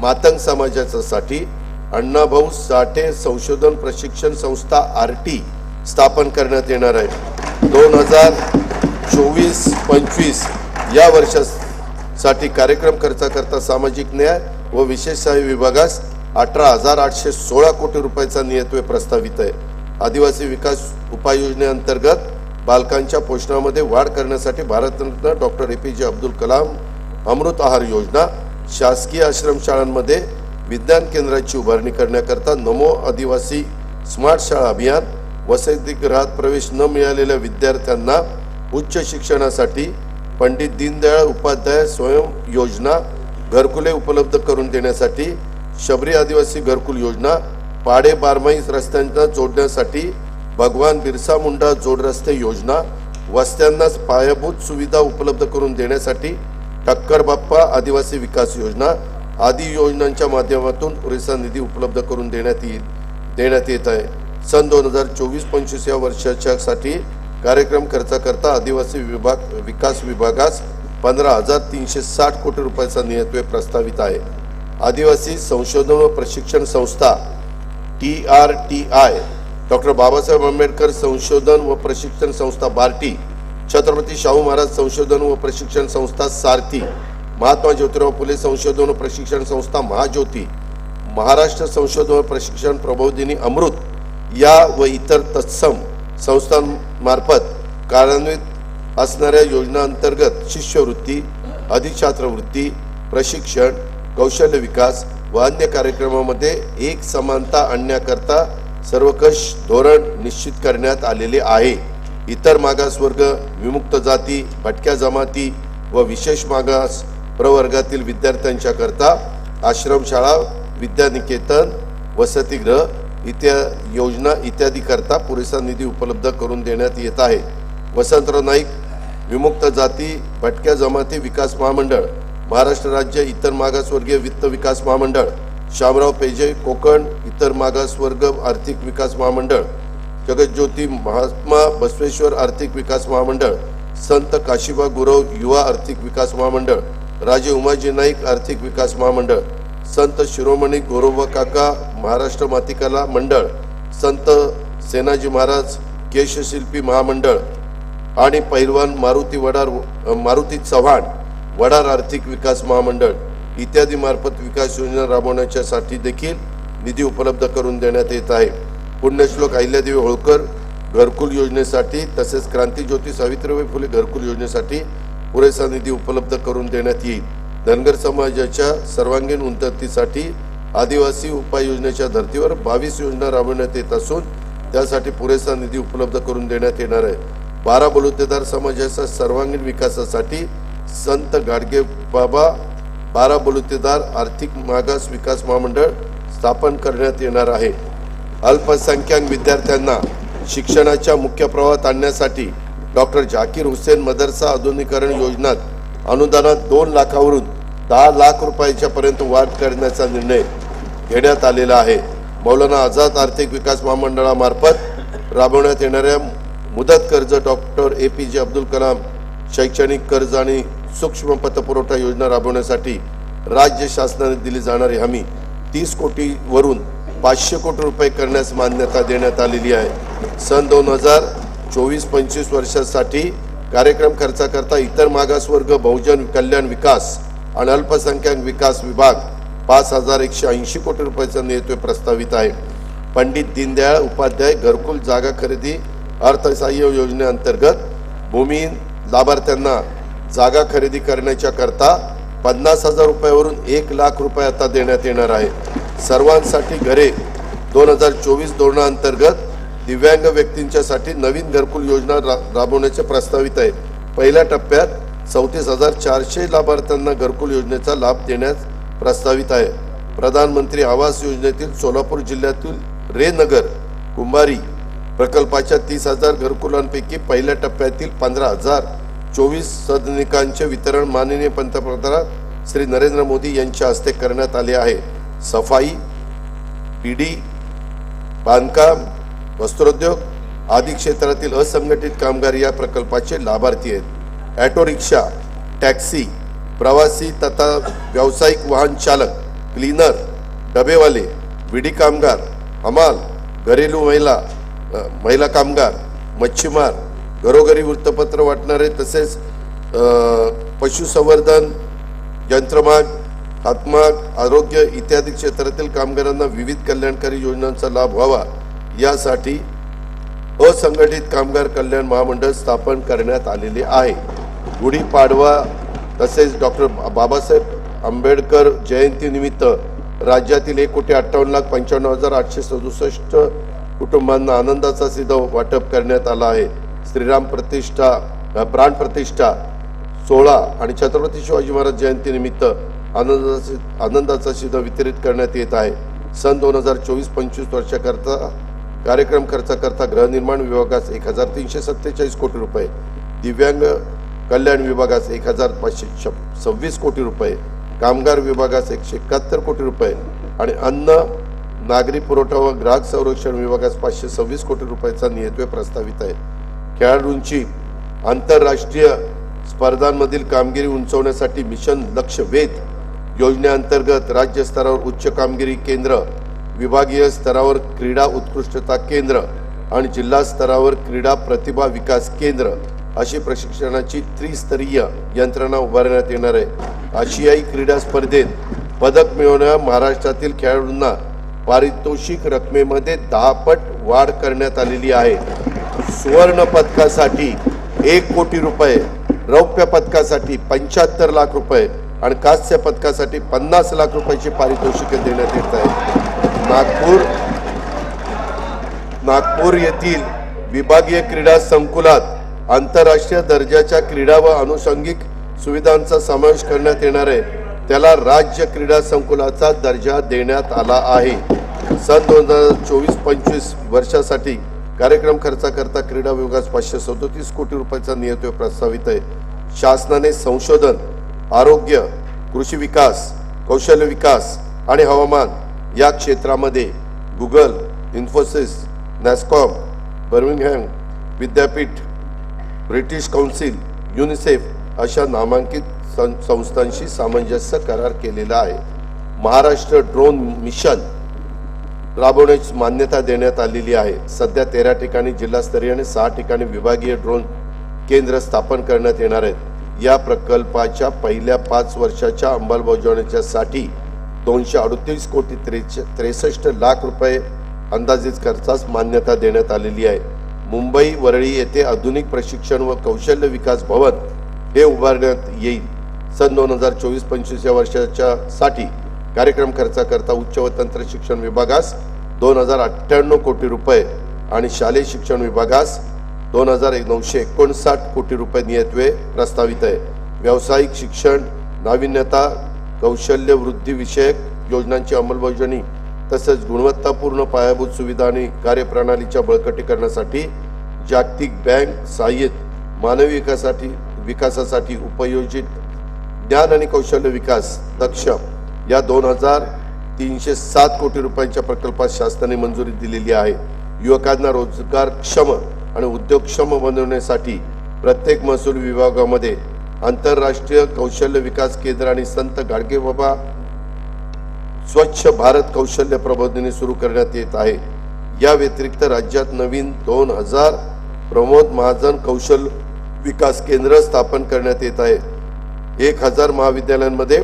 मातंग समाजासाठी अण्णाभाऊ साठे संशोधन प्रशिक्षण संस्था आरटी स्थापन करण्यात येणार आहे। 2024-25 या वर्षासाठी कार्यक्रम खर्चाकरता सामाजिक न्याय व विशेष सहाय्य विभागास 18,816 कोटी रुपयाचा नियतव्यय प्रस्तावित आहे। आदिवासी विकास उपाययोजनेअंतर्गत बालकांच्या पोषणामध्ये वाढ करण्यासाठी भारतरत्न डॉक्टर APJ अब्दुल कलाम अमृत आहार योजना, शासकीय आश्रमशाळांमध्ये विज्ञान केंद्राची उभारणी करण्याकरता नमो आदिवासी स्मार्ट शाळा अभियान, वसतिगृहात प्रवेश न मिळालेल्या विद्यार्थ्यांना उच्च शिक्षणासाठी पंडित दीनदयाळ उपाध्याय स्वयं योजना, घरकुले उपलब्ध करून देण्यासाठी शबरी आदिवासी घरकुल योजना, पाडे बारमाही रस्त्यांना जोडण्यासाठी भगवान बिरसा मुंडा जोड रस्ते योजना, वस्त्यांना पायाभूत सुविधा उपलब्ध करून देण्यासाठी ठक्कर बाप्पा आदिवासी विकास योजना आदी योजनांच्या माध्यमातून पुरेसा निधी उपलब्ध करून देण्यात येत आहे। सन 2024-25 या वर्षासाठी कार्यक्रम खर्चाकरता आदिवासी विकास विभागास 15,360 कोटी रुपयाचा नियतव्यय प्रस्तावित आहे। आदिवासी संशोधन व प्रशिक्षण संस्था TRTI, डॉक्टर बाबासाहेब आंबेडकर संशोधन व प्रशिक्षण संस्था बार्टी, छत्रपती शाहू महाराज संशोधन व प्रशिक्षण संस्था सारथी, महात्मा ज्योतिराव फुले संशोधन व प्रशिक्षण संस्था महाज्योती, महाराष्ट्र संशोधन व प्रशिक्षण प्रबोधिनी अमृत या व इतर तत्सम संस्थांमार्फत कार्यान्वित असणाऱ्या योजनांतर्गत शिष्यवृत्ती, अधिछात्रवृत्ती, प्रशिक्षण, कौशल्य विकास व अन्य कार्यक्रमामध्ये एक समानता आणण्याकरता सर्वकष धोरण निश्चित करण्यात आलेले आहे। इतर मागासवर्ग, विमुक्त जाती, भटक्या जमाती व विशेष मागास प्रवर्गातील विद्यार्थ्यांच्या करता आश्रमशाळा, विद्यानिकेतन, वसतिगृह योजना इत्यादी करता पुरेसा निधी उपलब्ध करून देण्यात येत आहे। वसंतराव नाईक विमुक्त जाती भटक्या जमाती विकास महामंडळ, महाराष्ट्र राज्य इतर मागासवर्गीय वित्त विकास महामंडळ, शामराव पेजे कोकण इतर मागासवर्ग आर्थिक विकास महामंडळ, जगज्योती महात्मा बसवेश्वर आर्थिक विकास महामंडळ, संत काशिबा गुरव युवा आर्थिक विकास महामंडळ, राजे उमाजी नाईक आर्थिक विकास महामंडळ, संत शिरोमणी गोरोबा काका महाराष्ट्र मातिकला मंडळ, संत सेनाजी महाराज केशशिल्पी महामंडळ आणि पैलवान मारुती चव्हाण वडार आर्थिक विकास महामंडळ इत्यादी मार्फत विकास योजना राबवण्यासाठी देखील निधी उपलब्ध करून देण्यात येत आहे। पुण्यश्लोक अहिल्यादेवी होळकर घरकुल योजनेसाठी तसेच क्रांतिज्योती सावित्रीबाई फुले घरकुल योजनेसाठी पुरेसा निधी उपलब्ध करून देण्यात येईल। धनगर समाजाच्या सर्वांगीण उन्नतीसाठी आदिवासी उपाययोजनेच्या धर्तीवर 22 योजना राबवण्यात येत असून त्यासाठी पुरेसा निधी उपलब्ध करून देण्यात येणार आहे। 12 बलुतेदार समाजाच्या सर्वांगीण विकासासाठी संत गाडगे बाबा 12 बलुतेदार आर्थिक मागास विकास महामंडळ स्थापन करण्यात येणार आहे। अल्पसंख्याक विद्यार्थ्यांना शिक्षणाच्या मुख्य प्रवाहात आणण्यासाठी डॉक्टर झाकीर हुसेन मदरसा आधुनिकीकरण योजनेत अनुदानात 2 लाखावरून 10 लाख रुपयाच्या पर्यंत वाढ करण्याचा निर्णय घेण्यात आलेला आहे। मौलाना आझाद आर्थिक विकास महामंडळामार्फत राबवण्यात येणाऱ्या मुदत कर्ज, डॉक्टर APJ अब्दुल कलाम शैक्षणिक कर्ज आणि सूक्ष्म पतपुरवठा योजना राबवण्यासाठी राज्य शासनाने दिली जाणारी हमी 30 कोटी वरून 500 कोटी रुपये करण्यास मान्यता देण्यात आलेली आहे। सन 2024-25 वर्षासाठी कार्यक्रम खर्चाकरता इतर मागासवर्ग, बहुजन कल्याण विकास आणि अल्पसंख्याक विकास विभाग 5180 कोटी रुपयाचा निधी प्रस्तावित आहे। पंडित दीनदयाळ उपाध्याय घरकुल जागा खरेदी अर्थसहाय्य योजनेअंतर्गत भूमिहीन लाभार्थ्यांना जागा खरेदी करण्याच्या करता 50,000 रुपयावरून 1 लाख रुपये आता देण्यात येणार आहे। सर्वांसाठी घरे 2024 धोरणाअंतर्गत दिव्यांग व्यक्तींच्यासाठी नवीन घरकुल योजना राबवण्याचे प्रस्तावित आहे। पहिल्या टप्प्यात 34,400 लाभार्थ्यांना घरकुल योजनेचा लाभ देण्यास प्रस्तावित आहे। प्रधानमंत्री आवास योजनेतील सोलापूर जिल्ह्यातील रेनगर कुंभारी प्रकल्पाच्या 30,000 घरकुलांपैकी पहिल्या टप्प्यातील 15,024 सदनिकांचे वितरण माननीय पंतप्रधान श्री नरेंद्र मोदी यांच्या हस्ते करण्यात आले आहे। सफाई, PD, बांधकाम, वस्त्रोद्योग आदी क्षेत्रातील असंघटित कामगार या प्रकल्पाचे लाभार्थी आहेत। ऑटो रिक्षा, टॅक्सी, प्रवासी तथा व्यावसायिक वाहन चालक, क्लीनर, डबेवाले, विडी कामगार, हमाल, घरेलू महिला कामगार, मच्छीमार, घरोघरी वृत्तपत्र वाटणारे तसेच पशुसंवर्धन, यंत्रमाग, हातमाग, आरोग्य इत्यादी क्षेत्रातील कामगारांना विविध कल्याणकारी योजनांचा लाभ व्हावा यासाठी असंघटित कामगार कल्याण महामंडळ स्थापन करण्यात आलेले आहे। गुढीपाडवा तसेच डॉक्टर बाबासाहेब आंबेडकर जयंतीनिमित्त राज्यातील 1,58,95,867 कुटुंबांना आनंदाचा सिधा वाटप करण्यात आला आहे। श्रीराम प्रतिष्ठा प्राण प्रतिष्ठा सोहळा आणि छत्रपती शिवाजी महाराज जयंतीनिमित्त आनंदाचा सिधा वितरित करण्यात येत आहे। सन 2024-25 वर्षाकरता कार्यक्रम खर्चाकरता गृहनिर्माण विभागास 1,347 कोटी रुपये, दिव्यांग कल्याण विभागास 1,526 कोटी रुपये, कामगार विभागास 171 कोटी रुपये आणि अन्न नागरी पुरवठा व ग्राहक संरक्षण विभागास 526 कोटी रुपयाचा निधी प्रस्तावित आहे। खेळाडूंची आंतरराष्ट्रीय स्पर्धांमधील कामगिरी उंचावण्यासाठी मिशन लक्ष्य वेध योजनेअंतर्गत राज्य स्तरावर उच्च कामगिरी केंद्र, विभागीय स्तरावर क्रीडा उत्कृष्टता केंद्र आणि जिल्हा स्तरावर क्रीडा प्रतिभा विकास केंद्र अशी प्रशिक्षणाची त्रिस्तरीय यंत्रणा उभारण्यात येणार आहे। आशियाई क्रीडा स्पर्धेत पदक मिळवणाऱ्या महाराष्ट्रातील खेळाडूंना पारितोषिक रकमेमध्ये 10 पट वाढ करण्यात आलेली आहे। सुवर्ण पदकासाठी 1 कोटी रुपये, रौप्य पदकासाठी 75 लाख रुपये आणि कांस्य पदकासाठी 50 लाख रुपयाची पारितोषिके देण्यात येत आहे। नागपूर येथील विभागीय क्रीडा संकुलात आंतरराष्ट्रीय दर्जाच्या क्रीडा व अनुषंगिक सुविधांचा समावेश करण्यात येणार आहे। त्याला राज्य क्रीडा संकुलाचा दर्जा देण्यात आला आहे। सन 2024-25 वर्षासाठी कार्यक्रम खर्चाकरता क्रीडा विभागास 537 कोटी रुपयाचा निधी प्रस्तावित आहे। शासनाने संशोधन, आरोग्य, कृषी विकास, कौशल्य विकास आणि हवामान या क्षेत्रामध्ये गुगल, इन्फोसिस, नॅस्कॉम, बर्मिंगहॅम विद्यापीठ, ब्रिटिश काउन्सिल, युनिसेफ अशा नामांकित संस्थांशी सामंजस्य करार केलेला आहे। महाराष्ट्र ड्रोन मिशन राबवण्याची मान्यता देण्यात आलेली आहे। सध्या 13 ठिकाणी जिल्हास्तरीय आणि 6 ठिकाणी विभागीय ड्रोन केंद्र स्थापन करण्यात येणार आहेत। या प्रकल्पाच्या पहिल्या 5 वर्षाच्या अंमलबजावणीसाठी 238 कोटी 63 लाख रुपये अंदाजित खर्चास मान्यता देण्यात आलेली आहे। मुंबई वरळी येथे आधुनिक प्रशिक्षण व कौशल्य विकास भवन हे उभारण्यात येईल। सन 2024-25 या वर्षाच्या साठी कार्यक्रम खर्चाकरता उच्च व तंत्र शिक्षण विभागास 2,098 कोटी रुपये आणि शालेय शिक्षण विभागास 2,959 कोटी रुपये निधी प्रस्तावित आहे। व्यावसायिक शिक्षण, नाविन्यता, कौशल्य वृद्धी विषयक योजनांची अंमलबजावणी तसेच गुणवत्तापूर्ण पायाभूत सुविधा आणि कार्यप्रणालीच्या बळकटीकरणासाठी जागतिक बँक सहाय्यित मानवी विकासासाठी उपयोजित ज्ञान आणि कौशल्य विकास दक्ष या 2307 कोटी रुपयांच्या प्रकल्पास शासनाने मंजुरी दिलेली आहे। युवकांना रोजगारक्षम आणि उद्योगक्षम बनवण्यासाठी प्रत्येक महसूल विभागामध्ये आंतरराष्ट्रीय कौशल्य विकास केंद्र आणि संत गाडगेबाबा स्वच्छ भारत कौशल्य प्रबोधिनी सुरू करण्यात येत आहे। या व्यतिरिक्त राज्यात नवीन 2000 प्रमोद महाजन कौशल्य विकास केंद्र स्थापन करण्यात येत आहे। 1000 महाविद्यालयांमध्ये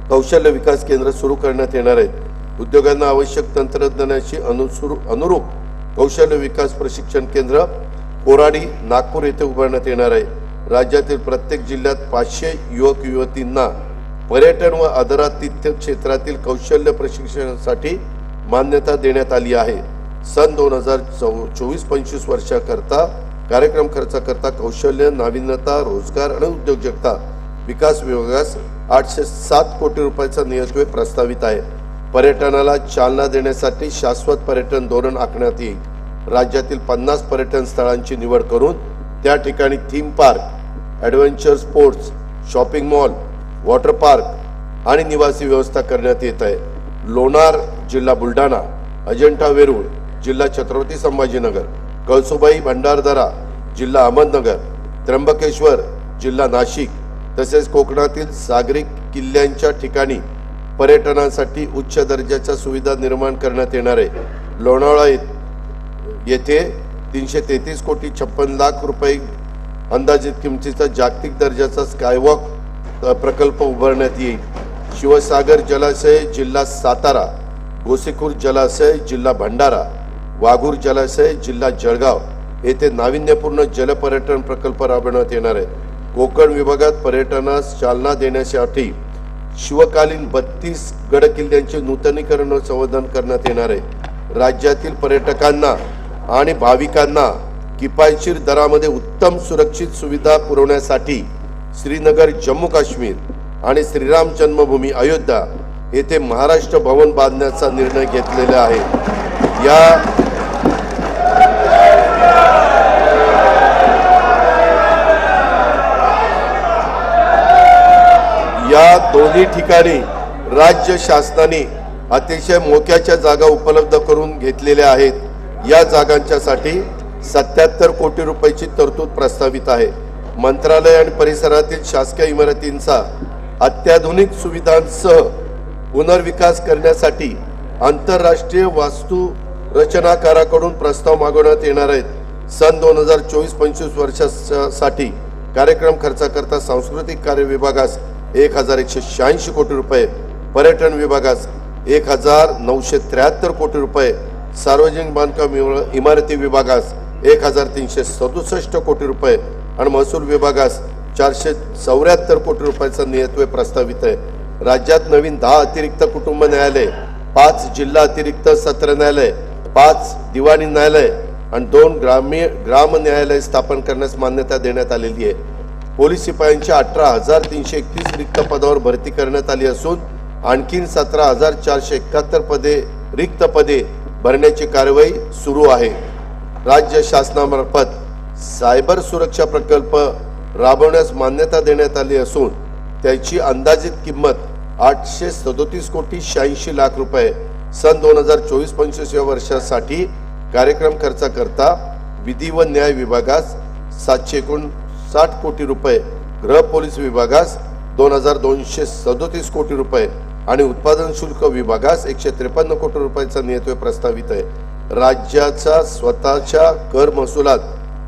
कौशल्य विकास केंद्र सुरू करण्यात येणार आहेत। उद्योगांना आवश्यक तंत्रज्ञानाशी अनुरूप कौशल्य विकास प्रशिक्षण केंद्र कोराडी नागपूर येथे उभारण्यात येणार आहे। राज्यातील प्रत्येक जिल्ह्यात 500 युवक युवतींना पर्यटन व आदरातिथ्य क्षेत्रातील कौशल्य प्रशिक्षणासाठी मान्यता देण्यात आली आहे। सन 2024-25 वर्षाकरता कार्यक्रम खर्चाकरता कौशल्य नाविन्यता रोजगार आणि उद्योजकता विकास विभागास 807 कोटी रुपयाचा नियोजन प्रस्तावित आहे। पर्यटनाला चालना देण्यासाठी शाश्वत पर्यटन धोरण आखण्यात येईल। राज्यातील 50 पर्यटन स्थळांची निवड करून त्या ठिकाणी theme park, adventure sports, shopping mall, water park आणि निवासी व्यवस्था करण्यात येत आहे। लोणार जिल्हा बुलढाणा, अजिंठा वेरूळ जिल्हा छत्रपती संभाजीनगर, कळसुबाई भंडारदरा जिल्हा अहमदनगर, त्र्यंबकेश्वर जिल्हा नाशिक तसेच कोकणातील सागरी किल्ल्यांच्या ठिकाणी पर्यटनासाठी उच्च दर्जाच्या सुविधा निर्माण करण्यात येणार आहे। लोणावळा येथे 333 कोटी 56 लाख रुपये अंदाजित किमतीचा जागतिक दर्जाचा स्कायवॉक प्रकल्प उभारण्यात येईल। शिवसागर जलाशय जिल्हा सातारा, गोसीखुर्द जलाशय जिल्हा भंडारा, वाघूर जलाशय जिल्हा जळगाव येथे नाविन्यपूर्ण जलपर्यटन प्रकल्प राबवण्यात येणार आहे। कोकण विभागात पर्यटनास चालना देण्यासाठी शिवकालीन 32 गडकिल्ल्यांचे नूतनीकरण व संवर्धन करण्यात येणार आहे। राज्यातील पर्यटकांना आणि भाविकांना किफायतशीर दरामध्ये उत्तम सुरक्षित सुविधा पुरवण्यासाठी श्रीनगर जम्मू काश्मीर आणि श्रीराम जन्मभूमी अयोध्या येथे महाराष्ट्र भवन बांधण्याचा निर्णय घेतलेला आहे। या दोन्ही ठिकाणी राज्य शासनाने अतिशय मोक्याच्या जागा उपलब्ध करून घेतलेल्या आहेत। या जागांच्यासाठी 77 कोटी रुपयाची तरतूद प्रस्तावित आहे। मंत्रालय आणि परिसरातील शासकीय इमारतींचा अत्याधुनिक सुविधांसह पुनर्विकास करण्यासाठी आंतरराष्ट्रीय वास्तू रचनाकाराकडून प्रस्ताव मागवण्यात येणार आहेत। सन 2024-25 वर्षासाठी कार्यक्रम खर्चाकरता सांस्कृतिक कार्य विभागास 1186 कोटी रुपये, पर्यटन विभागास 1973 कोटी रुपये, सार्वजनिक बांधकाम इमारती विभागास 1367 कोटी रुपये आणि महसूल विभागास 474 कोटी रुपयाचा नियतव्यय प्रस्तावित आहे। राज्यात नवीन 10 अतिरिक्त कुटुंब न्यायालय, 5 जिल्हा अतिरिक्त सत्र न्यायालय, 5 दिवाणी न्यायालय आणि 2 ग्राम न्यायालय स्थापन करण्यास मान्यता देण्यात आलेली आहे। पोलीस शिपायांच्या 18,331 रिक्त पदावर भरती करण्यात आली असून आणखी 17,471 रिक्त पदे भरण्याची कार्यवाही सुरू आहे। राज्य शासनामार्फत सायबर सुरक्षा प्रकल्प राबवण्यास मान्यता देण्यात आली असून त्याची अंदाजित किंमत 837 कोटी 86 लाख रुपये। सन 2024-25 या वर्षासाठी कार्यक्रम खर्चाकरता विधी व न्याय विभागास 759 कोटी रुपये, गृह पोलीस विभागास 2237 कोटी रुपये आणि उत्पादन शुल्क विभागास 153 कोटी रुपयाचा नियतव्यय प्रस्तावित आहे। राज्याचा स्वतःच्या कर महसुलात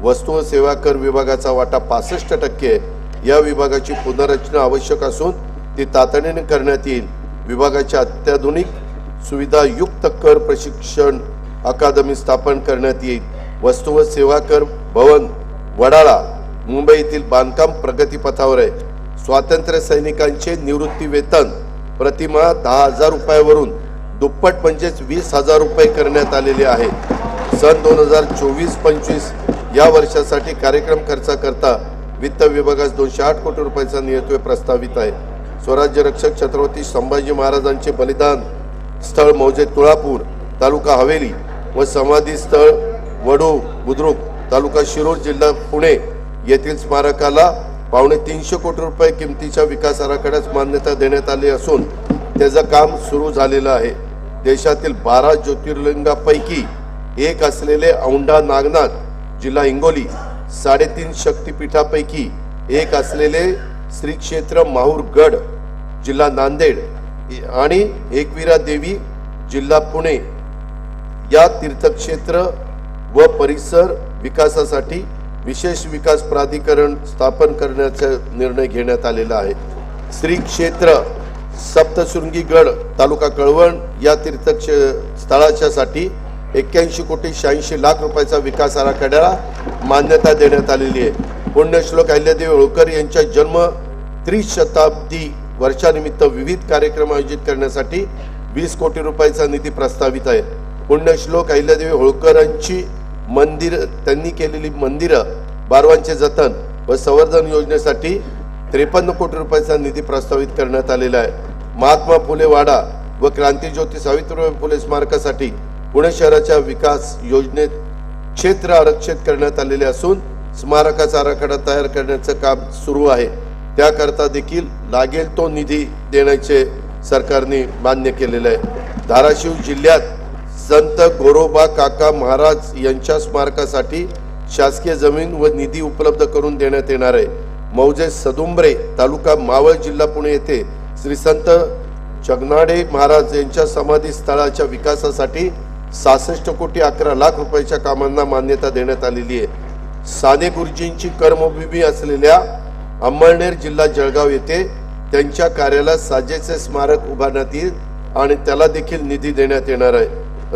वस्तू व सेवा कर विभागाचा वाटा 65% या विभागाची पुनर्रचना आवश्यक असून ती तातडीने करण्यात येईल। विभागाच्या अत्याधुनिक सुविधायुक्त कर प्रशिक्षण अकादमी स्थापन करण्यात येईल। वस्तू व सेवा कर भवन वडाळा मुंबई येथील बांधकाम प्रगतीपथावर आहे। स्वातंत्र्य सैनिकांचे निवृत्ती वेतन प्रतिमाह 10,000 रुपयावरून दुप्पट म्हणजेच 20,000 रुपये करण्यात आलेले आहे। सन 2024-25 या वर्षासाठी कार्यक्रम खर्चाकरता वित्त विभागास 208 कोटी रुपयाचा नियतव्यय प्रस्तावित आहे। स्वराज्य रक्षक छत्रपती संभाजी महाराजांचे बलिदान स्थळ मौजे तुळापूर तालुका हवेली व समाधी स्थळ वडू बुद्रुक तालुका शिरूर जिल्हा पुणे येथील स्मारकाला 350 कोटी रुपये किमतीच्या विकास आराखड्यास मान्यता देण्यात आली असून त्याचं काम सुरू झालेलं आहे। देशातील 12 ज्योतिर्लिंगापैकी एक असलेले औंढा नागनाथ जिल्हा हिंगोली, 3.5 शक्तिपीठापैकी एक असलेले श्री क्षेत्र माहूरगड जिल्हा नांदेड आणि एकविरा देवी जिल्हा पुणे या तीर्थक्षेत्र व परिसर विकासासाठी विशेष विकास प्राधिकरण स्थापन करण्याचा निर्णय घेण्यात आलेला आहे। श्री क्षेत्र सप्तशृंगीगड तालुका कळवण या स्थळाच्यासाठी 81 कोटी 86 लाख रुपयाचा विकास आराखड्याला मान्यता देण्यात आलेली आहे। पुण्यश्लोक अहिल्यादेवी होळकर यांच्या जन्म त्रिशताब्दी वर्षानिमित्त विविध कार्यक्रम आयोजित करण्यासाठी 20 कोटी रुपयाचा निधी प्रस्तावित आहे। पुण्यश्लोक अहिल्यादेवी होळकरांची त्यांनी केलेली मंदिरं बारवांचे जतन व संवर्धन योजनेसाठी 53 कोटी रुपयाचा निधी प्रस्तावित करण्यात आलेला आहे। महात्मा फुले वाडा व क्रांतीज्योती सावित्रीबाई फुले स्मारकासाठी पुणे शहराच्या विकास योजनेत क्षेत्र आरक्षित करण्यात आलेले असून स्मारकाचा आराखडा तयार करण्याचं काम सुरू आहे। त्याकरता देखील लागेल तो निधी देण्याचे सरकारने मान्य केलेले आहे। धाराशिव जिल्ह्यात संत गोरोबा काका महाराज यांच्या स्मारकासाठी शासकीय जमीन व निधी उपलब्ध करून देण्यात येणार आहे। मौजे सदुंबरे तालुका मावळ जिल्हा पुणे येथे श्री संत जगनाडे महाराज यांच्या समाधी स्थळाच्या विकासासाठी 66 कोटी 11 लाख रुपयाच्या कामांना मान्यता देण्यात आलेली आहे। साने गुरुजींची कर्मभूमी असलेल्या अंमळनेर जिल्हा जळगाव येथे त्यांच्या कार्याला साजेचे स्मारक उभारण्यात येईल आणि त्याला देखील निधी देण्यात येणार आहे।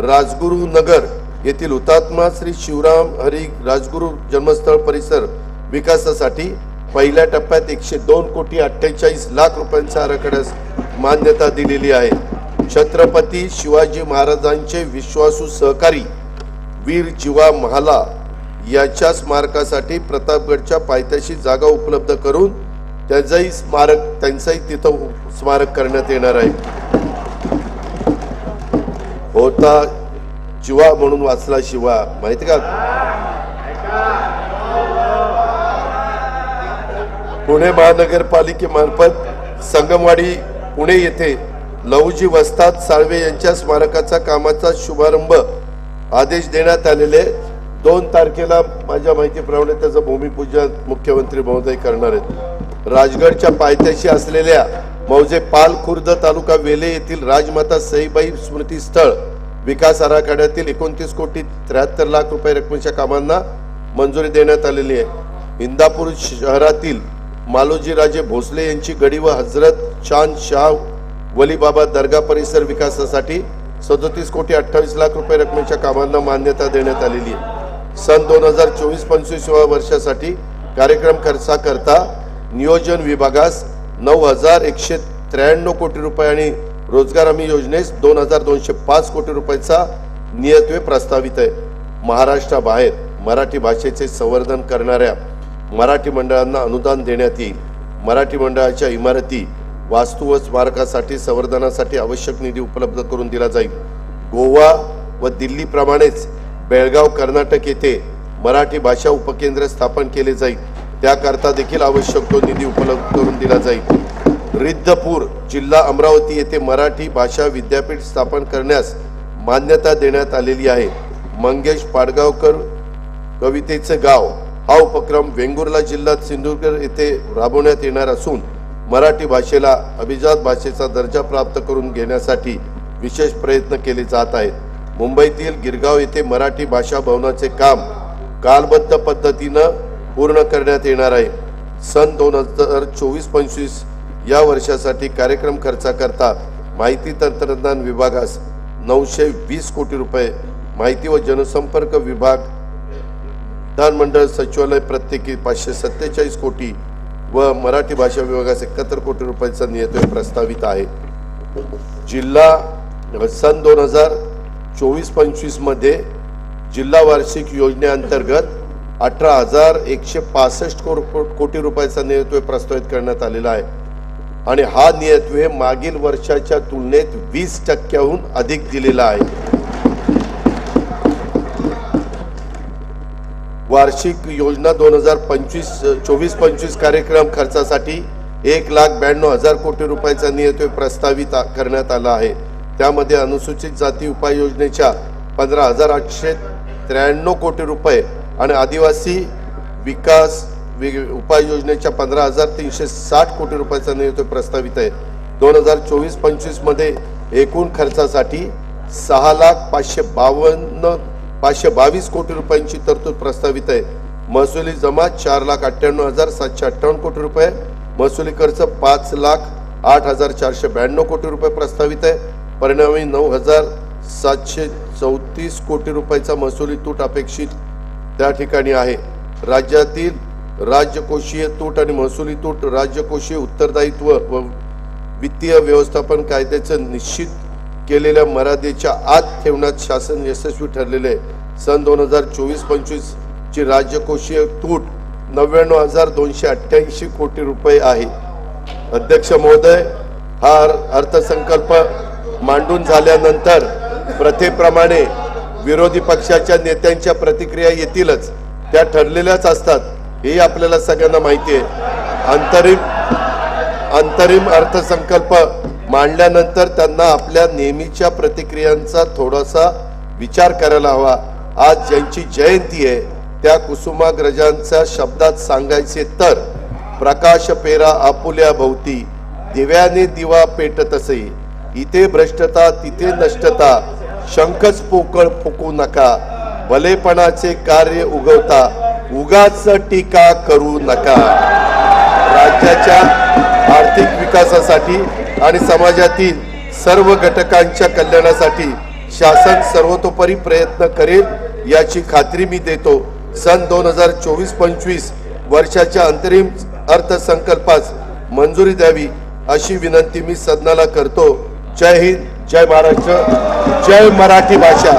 राजगुरू नगर येथील हुतात्मा श्री शिवराम हरी राजगुरू जन्मस्थळ परिसर विकासासाठी पहिल्या टप्प्यात 102 कोटी 48 लाख रुपयांच्या आराखड्यास मान्यता दिलेली आहे। छत्रपती शिवाजी महाराजांचे विश्वासू सहकारी वीर जीवा महाला याच्या स्मारकासाठी प्रतापगडच्या पायथ्याशी जागा उपलब्ध करून त्यांचंही तिथं स्मारक करण्यात येणार आहे। होता जीवा म्हणून वाचला शिवा, माहिती का? पुणे महानगरपालिकेमार्फत संगमवाडी पुणे येथे लहुजी वस्ताद साळवे यांच्या स्मारकाचा कामाचा शुभारंभ आदेश देण्यात आलेले। 2 तारखेला माझ्या माहितीप्रमाणे त्याचं भूमिपूजन मुख्यमंत्री महोदय करणार आहेत। राजगडच्या पायथ्याशी असलेल्या मौजे पाल खुर्द तालुका वेले येथील राजमाता सईबाई स्मृती स्थळ विकास आराखड्यातील 29 कोटी 73 लाख रुपये रकमेच्या कामांना मंजुरी देण्यात आलेली आहे। इंदापूर शहरातील मालोजीराजे भोसले यांची गडी व हजरत चांद शाह वलीबाबा दर्गा परिसर विकासासाठी 37 कोटी 28 लाख रुपये रकमेच्या कामांना मान्यता देण्यात आलेली आहे। सन 2024-25 वर्षासाठी कार्यक्रम खर्चाकरता नियोजन विभागास 9,193 कोटी रुपये आणि रोजगार हमी योजनेस 2,205 कोटी रुपयाचा नियतव्यय प्रस्तावित आहे। महाराष्ट्राबाहेर मराठी भाषेचे संवर्धन करणाऱ्या मराठी मंडळांना अनुदान देण्यात येईल। मराठी मंडळाच्या इमारती वास्तू व स्मारकासाठी संवर्धनासाठी आवश्यक निधी उपलब्ध करून दिला जाईल। गोवा व दिल्ली प्रमाणेच बेळगाव कर्नाटक येथे मराठी भाषा उपकेंद्र स्थापन केले जाईल। त्याकरता देखील आवश्यक तो निधी उपलब्ध करून दिला जाईल। रिद्धपूर जिल्हा अमरावती येथे मराठी भाषा विद्यापीठ स्थापन करण्यास मान्यता देण्यात आलेली आहे। मंगेश पाडगावकर कवितेचे गाव हा उपक्रम वेंगुर्ला जिल्ह्यात सिंधुदुर्ग येथे राबवण्यात येणार असून मराठी भाषेला अभिजात भाषेचा दर्जा प्राप्त करून घेण्यासाठी विशेष प्रयत्न केले जात आहेत। मुंबईतील गिरगाव येथे मराठी भाषा भवनाचे काम कालबद्ध पद्धतीने पूर्ण करण्यात येणार आहे। सन 2024-25 या वर्षासाठी कार्यक्रम खर्चाकरता माहिती तंत्रज्ञान विभागास 920 कोटी रुपये, माहिती व जनसंपर्क विभाग विधानमंडळ सचिवालय प्रत्येकी 547 कोटी व मराठी भाषा विभागास 71 कोटी रुपयांचा नियतव्यय प्रस्तावित आहे। जिल्हा सन 2024-25 मध्ये जिल्हा वार्षिक योजनेअंतर्गत 18,165 कोटी रुपयाचा नियतव्यय प्रस्तावित करण्यात आलेला आहे। आणि हा नियतव्यय मागील वर्षाच्या तुलनेत 20% अधिक दिलेला आहे। वार्षिक योजना 2024-25 कार्यक्रम खर्चासाठी 1,92,000 कोटी रुपयाचा नियतव्यय प्रस्तावित करण्यात आला आहे। त्यामध्ये अनुसूचित जाती उपाययोजनेच्या 15,893 कोटी रुपये आणि आदिवासी विकास उपाययोजनेच्या 15,360 कोटी रुपयाचा नियतव्यय प्रस्तावित आहे। 2024-25 मध्ये एकूण खर्चासाठी 6,522 कोटी रुपयांची तरतूद प्रस्तावित आहे। महसुली जमा 4,98,758 कोटी रुपये, महसुली खर्च 5,08,492 कोटी रुपये प्रस्तावित आहे। परिणामी 9,734 कोटी रुपयाचा महसुली तूट अपेक्षित त्या ठिकाणी आहे। राज्यातील राज्यकोषीय तूट आणि महसुली तूट राज्यकोषीय उत्तरदायित्व व वित्तीय व्यवस्थापन कायद्याचे निश्चित केलेल्या मर्यादेच्या आत ठेवण्यात शासन यशस्वी ठरलेले आहे। सन 2024-25 ची राज्यकोषीय तूट 99,288 कोटी रुपये आहे। अध्यक्ष महोदय, हा अर्थसंकल्प मांडून झाल्यानंतर प्रथेप्रमाणे विरोधी पक्षाच्या नेत्यांच्या प्रतिक्रिया येतीलच, त्या ठरलेल्याच असतात, हे आपल्याला सगळ्यांना माहिती आहे। अंतरिम अर्थसंकल्प मांडल्यानंतर त्यांना आपल्या नेहमीच्या प्रतिक्रियांचा थोडासा विचार करायला हवा। आज ज्यांची जयंती आहे त्या कुसुमाग्रजांच्या शब्दात सांगायचे तर, प्रकाश पेरा आपुल्या भोवती, दिव्याने दिवा पेटत असे, इथे भ्रष्टता तिथे नष्टता, शंखच पोकळ फुकू नका, भलेपणाचे कार्य उगवता, उगाच टीका करू नका। राज्याच्या आर्थिक विकासासाठी आणि समाजातील सर्व घटकांच्या कल्याणासाठी शासन सर्वतोपरी प्रयत्न करेल याची खात्री मी देतो। सन 2024-25 वर्षाच्या अंतरिम अर्थसंकल्पास मंजुरी द्यावी अशी विनंती मी सदनाला करतो। जय हिंद, जय महाराष्ट्र, जय मराठी भाषा।